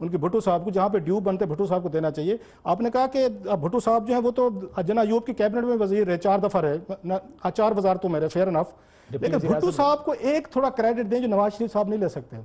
उनकी भुट्टो साहब को जहाँ पे ड्यू बनते भुट्टो साहब को देना चाहिए। आपने कहा कि भुट्टो साहब जो है वो तो जना अयूब की कैबिनेट में वजीर रहे, 4 दफ़ा रहे, 4 वज़ारतों तो मेरे, फेयर इनफ। लेकिन भुट्टो साहब को एक थोड़ा क्रेडिट दें जो नवाज शरीफ साहब नहीं ले सकते,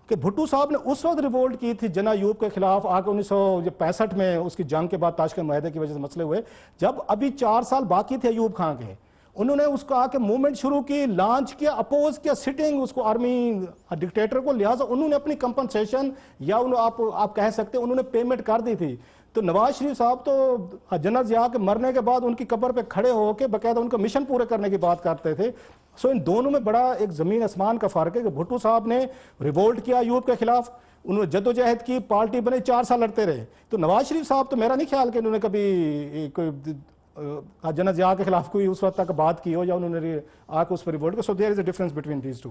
कि भुट्टो साहब ने उस वक्त रिवोल्ट की थी जना अयूब के खिलाफ आके 1965 में, उसकी जंग के बाद ताशकंद मुआहदे की वजह से मसले हुए, जब अभी 4 साल बाकी थे अयूब खां के। उन्होंने उसको आके मूवमेंट शुरू की, लॉन्च किया, अपोज किया, सिटिंग उसको आर्मी डिक्टेटर को। लिहाजा उन्होंने अपनी कंपनसेशन या आप कह सकते हैं उन्होंने पेमेंट कर दी थी। तो नवाज शरीफ साहब तो जनरल जिया के मरने के बाद उनकी कब्र पे खड़े होकर बाकायदा उनका मिशन पूरे करने की बात करते थे। सो इन दोनों में बड़ा एक जमीन आसमान का फर्क है कि भुट्टो साहब ने रिवोल्ट किया अयूब के खिलाफ, उन्होंने जद्दोजहद की, पार्टी बने, 4 साल लड़ते रहे। तो नवाज शरीफ साहब तो मेरा नहीं ख्याल कि उन्होंने कभी कोई जनरल जिया के खिलाफ कोई उस वक्त तक बात की हो या उन्होंने आके उस पर रिवोल्ट किया। So there is a difference between these two.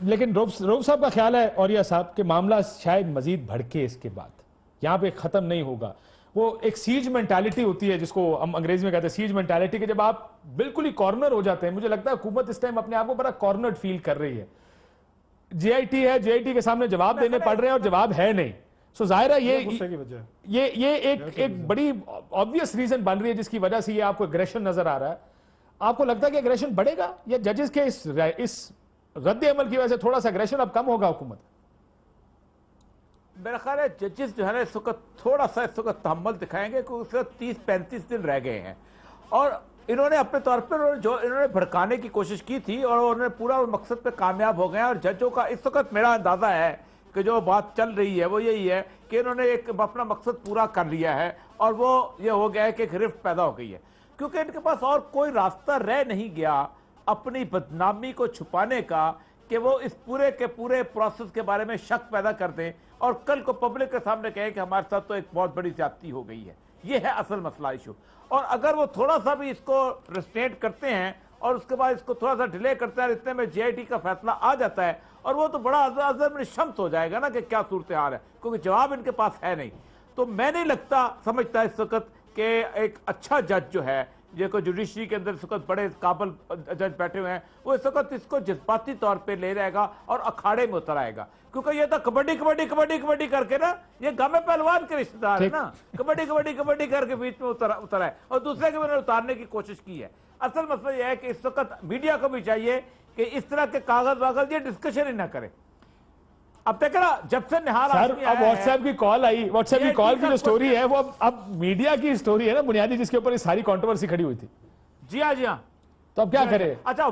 लेकिन रऊफ साहब का ख्याल है और यह साहब कि मामला शायद मजीद भड़के, इसके बाद यहाँ पे खत्म नहीं होगा। वो एक सीज मेंटालिटी होती है जिसको हम अंग्रेजी में कहते हैं सीज मेंटालिटी, कि जब आप बिल्कुल ही कॉर्नर हो जाते हैं। मुझे लगता है हुकूमत इस टाइम अपने आप को बड़ा कॉर्नर्ड फील कर रही है। जेआईटी है, जेआईटी के सामने जवाब देने पड़ रहे हैं और जवाब है नहीं। सो जाहिर है ये एक बड़ी ऑब्वियस रीजन बन रही है जिसकी वजह से ये आपको एग्रेशन नजर आ रहा है। आपको लगता है कि एग्रेशन बढ़ेगा या जजेस के इस रद्द अमल की वजह से थोड़ा सा एग्रेशन अब कम होगा हुकूमत? मेरा ख्याल है जजेस जो है ना इस वक्त थोड़ा सा तहम्मुल दिखाएंगे कि उस वक्त 30-35 दिन रह गए हैं और इन्होंने अपने तौर पर जो इन्होंने भड़काने की कोशिश की थी और उन्होंने पूरा मकसद पे कामयाब हो गए। और जजों का इस वक्त मेरा अंदाजा है कि जो बात चल रही है वो यही है कि इन्होंने एक अपना मकसद पूरा कर लिया है और वो ये हो गया है कि एक रिफ्ट पैदा हो गई है, क्योंकि इनके पास और कोई रास्ता रह नहीं गया अपनी बदनामी को छुपाने का कि वो इस पूरे के पूरे प्रोसेस के बारे में शक पैदा कर दें और कल को पब्लिक के सामने कहें कि हमारे साथ तो एक बहुत बड़ी ज्यादती हो गई है। ये है असल मसला, इशू। और अगर वो थोड़ा सा भी इसको रिस्ट्रेंट करते हैं और उसके बाद इसको थोड़ा सा डिले करता है, इतने में JIT का फैसला आ जाता है और वो तो बड़ा अज़र में शम्स हो जाएगा ना कि क्या सूरत हाल है, क्योंकि जवाब इनके पास है नहीं। तो मैं नहीं समझता इस वक्त कि एक अच्छा जज जो है, जो जुडिशरी के अंदर इस वक्त बड़े काबिल जज बैठे हुए हैं, वो इस वक्त इसको जज्बाती तौर पे ले जाएगा और अखाड़े में उतर आएगा, क्योंकि ये तो कबड्डी कबड्डी कबड्डी कबड्डी करके ना, ये गामे पहलवान के रिश्तेदार है ना, कबड्डी कबड्डी कबड्डी करके बीच में उतर आए और दूसरे के मैंने उतारने की कोशिश की है। असल मसला यह है कि इस वक्त मीडिया को भी चाहिए कि इस तरह के कागज वागज ये डिस्कशन ही ना करे। अब तक ना जब से निहाल सर अब व्हाट्सएप की कॉल आई, व्हाट्सएप की कॉल की जो स्टोरी है वो अब मीडिया की स्टोरी है ना बुनियादी, जिसके ऊपर ये सारी कंट्रोवर्सी खड़ी हुई थी। जी हाँ, जी हाँ। तो अब क्या करें? अच्छा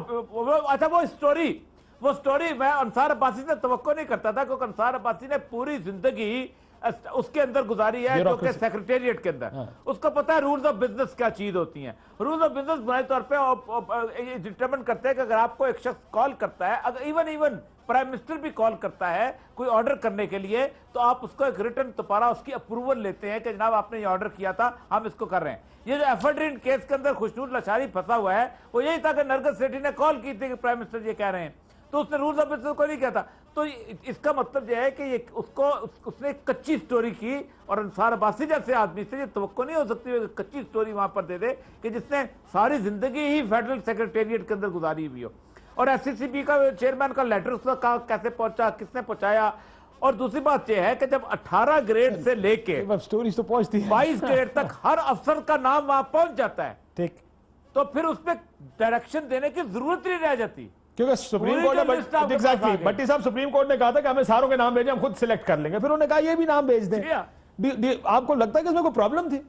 वो स्टोरी मैं अंसार अब्बासी से तवक्को नहीं करता था, क्योंकि अंसार अब्बासी ने पूरी जिंदगी उसके अंदर गुजारी है, जो कि सेक्रेटेरिएट के अंदर। उसको पता है रूल्स ऑफ बिजनेस क्या चीज होती हैं। रूल्स ऑफ बिजनेस बुनियादी तौर पे डिटरमिन करते हैं कि अगर आपको एक शख्स कॉल करता है, अगर इवन प्राइम मिनिस्टर भी कॉल करता है कोई ऑर्डर करने के लिए, तो आप उसको एक रिटर्न दोबारा उसकी अप्रूवल लेते हैं कि जनाब आपने ये ऑर्डर किया था, हम इसको कर रहे हैं। ये जो एफर्ड्रीन केस के अंदर खुशनूर लशारी फंसा हुआ है, वो यही था कि नरगिस सेठी ने कॉल की थी कि प्राइम मिनिस्टर ये कह रहे हैं, तो उसने रूल्स ऑफ बिजनेस को नहीं किया था। तो इसका मतलब यह है कि ये उसने एक कच्ची स्टोरी की, और अंसार अब्बासी जैसे आदमी से ये तवक्को नहीं हो सकती कच्ची स्टोरी वहां पर दे दे कि जिसने सारी जिंदगी ही फेडरल सेक्रेटेरिएट के अंदर गुजारी हुई हो। और SCCB का चेयरमैन का लेटर उसका कैसे पहुंचा, किसने पहुंचाया। और दूसरी बात यह है कि जब 18 ग्रेड से लेके स्टोरी तो पहुंचती है 22 ग्रेड तक हर अफसर का नाम वहां पहुंच जाता है, ठीक, तो फिर उसमें डायरेक्शन देने की जरूरत नहीं रह जाती, क्योंकि सुप्रीम कोर्ट ने एग्जैक्टली भट्टी साहब सुप्रीम कोर्ट ने कहा था कि हमें सारों के नाम भेजें, हम खुद सिलेक्ट कर लेंगे। फिर उन्होंने कहा ये भी नाम भेज दें। आपको लगता है कि उसमें कोई प्रॉब्लम थी?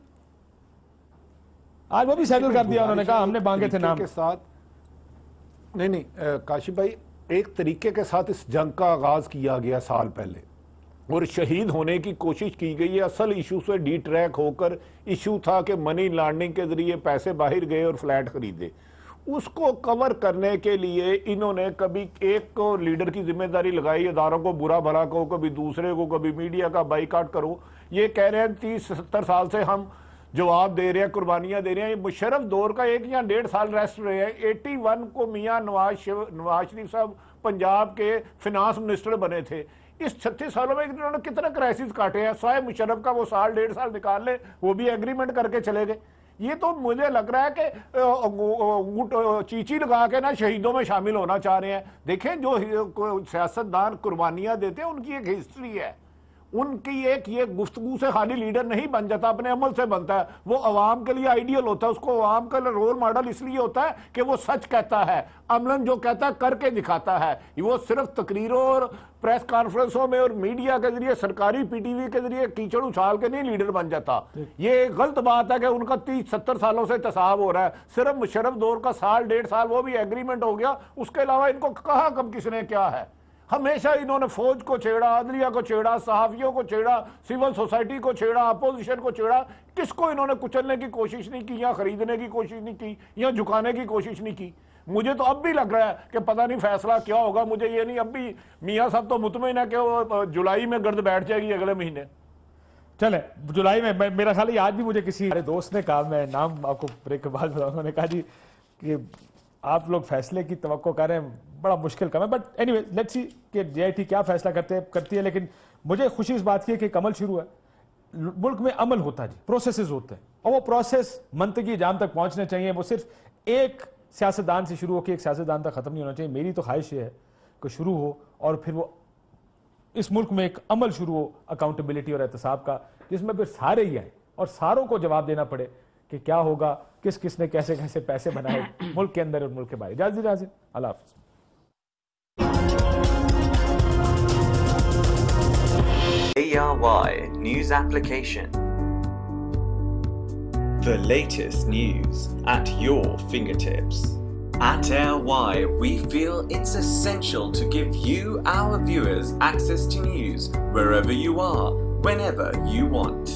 आज वो भी सेटल कर दिया उन्होंने, कहा हमने मांगे थे नाम के साथ। नहीं काशिफ भाई, एक तरीके के साथ इस जंग का आगाज किया गया साल पहले और शहीद होने की कोशिश की गई है। असल इशू से डिट्रैक होकर इशू था कि मनी लॉन्ड्रिंग के जरिए पैसे बाहर गए और फ्लैट खरीदे। उसको कवर करने के लिए इन्होंने कभी एक को लीडर की जिम्मेदारी लगाई, इदारों को बुरा भला कहो, कभी दूसरे को, कभी मीडिया का बाइकाट करो। ये कह रहे हैं 30-70 साल से हम जवाब दे रहे हैं, कुर्बानियां दे रहे हैं। ये मुशर्रफ दौर का 1 या 1.5 साल रेस्ट रहे हैं। 81 को मियां नवाज शरीफ साहब पंजाब के फिनांस मिनिस्टर बने थे। इस 36 सालों में इन्होंने कितने क्राइसिस काटे हैं। स्वाय मुशर्रफ का वो 1.5 साल निकाल ले, वो भी एग्रीमेंट करके चले गए। ये तो मुझे लग रहा है कि चीची लगा के ना शहीदों में शामिल होना चाह रहे हैं। देखें, जो सियासतदान कुर्बानियां देते हैं उनकी एक हिस्ट्री है, उनकी एक ये गुफ्तगू से खाली लीडर नहीं बन जाता, अपने अमल से बनता है। वो अवाम के लिए आइडियल होता है, उसको अवाम का रोल मॉडल इसलिए होता है कि वो सच कहता है, अमलन जो कहता है करके दिखाता है। वो सिर्फ तकरीरों और प्रेस कॉन्फ्रेंसों में और मीडिया के जरिए, सरकारी PTV के जरिए कीचड़ उछाल के नहीं लीडर बन जाता। ये गलत बात है कि उनका 30-70 सालों से तसाब हो रहा है। सिर्फ मुशर्रफ दौर का 1.5 साल, वो भी एग्रीमेंट हो गया। उसके अलावा इनको कहा कब किसने क्या है। हमेशा इन्होंने फौज को छेड़ा, अदलिया को छेड़ा, सहाफियों को छेड़ा, सिविल सोसाइटी को छेड़ा, अपोजिशन को छेड़ा। किसको इन्होंने कुचलने की कोशिश नहीं की, या खरीदने की कोशिश नहीं की, या झुकाने की कोशिश नहीं की। मुझे तो अब भी लग रहा है कि पता नहीं फैसला क्या होगा। मुझे ये नहीं, अब भी मियाँ साहब तो मुतमईन है कि वो जुलाई में गर्द बैठ जाएगी अगले महीने। चले जुलाई में, मेरा ख्याल है आज भी मुझे किसी मेरे दोस्त ने कहा, मैं नाम आपको ब्रेक के बाद बताऊंगा, उन्होंने कहा जी कि आप लोग फैसले की तवक्को कर रहे हैं, बड़ा मुश्किल काम है। बट एनीवे लेट्स सी कि JIT क्या फैसला करती है। लेकिन मुझे खुशी इस बात की है कि अमल शुरू है, मुल्क में अमल होता है जी, प्रोसेसेस होते हैं, और वो प्रोसेस मंतकी जाम तक पहुंचने चाहिए। वो सिर्फ एक सियासतदान से शुरू होकर एक सियासतदान तक खत्म नहीं होना चाहिए। मेरी तो ख्वाहिश ये है कि शुरू हो और फिर वो इस मुल्क में एक अमल शुरू हो अकाउंटेबिलिटी और एहतसाब का, जिसमें फिर सारे ही आए और सारों को जवाब देना पड़े कि क्या होगा, किस किसने कैसे कैसे पैसे बनाए मुल्क के अंदर और मुल्क के बाहर। इजाज़त, अल्लाह हाफ़िज़। ARY News Application. The latest news at your fingertips. At ARY, we feel it's essential to give you, our viewers, access to news wherever you are, whenever you want.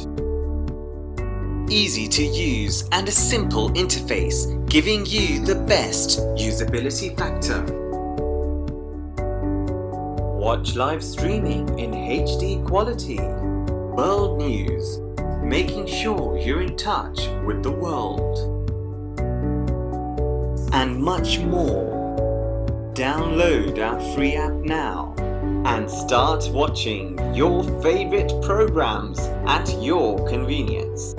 Easy to use and a simple interface, giving you the best usability factor. Watch live streaming in HD quality. World news, making sure you're in touch with the world. and much more. Download our free app now and start watching your favorite programs at your convenience.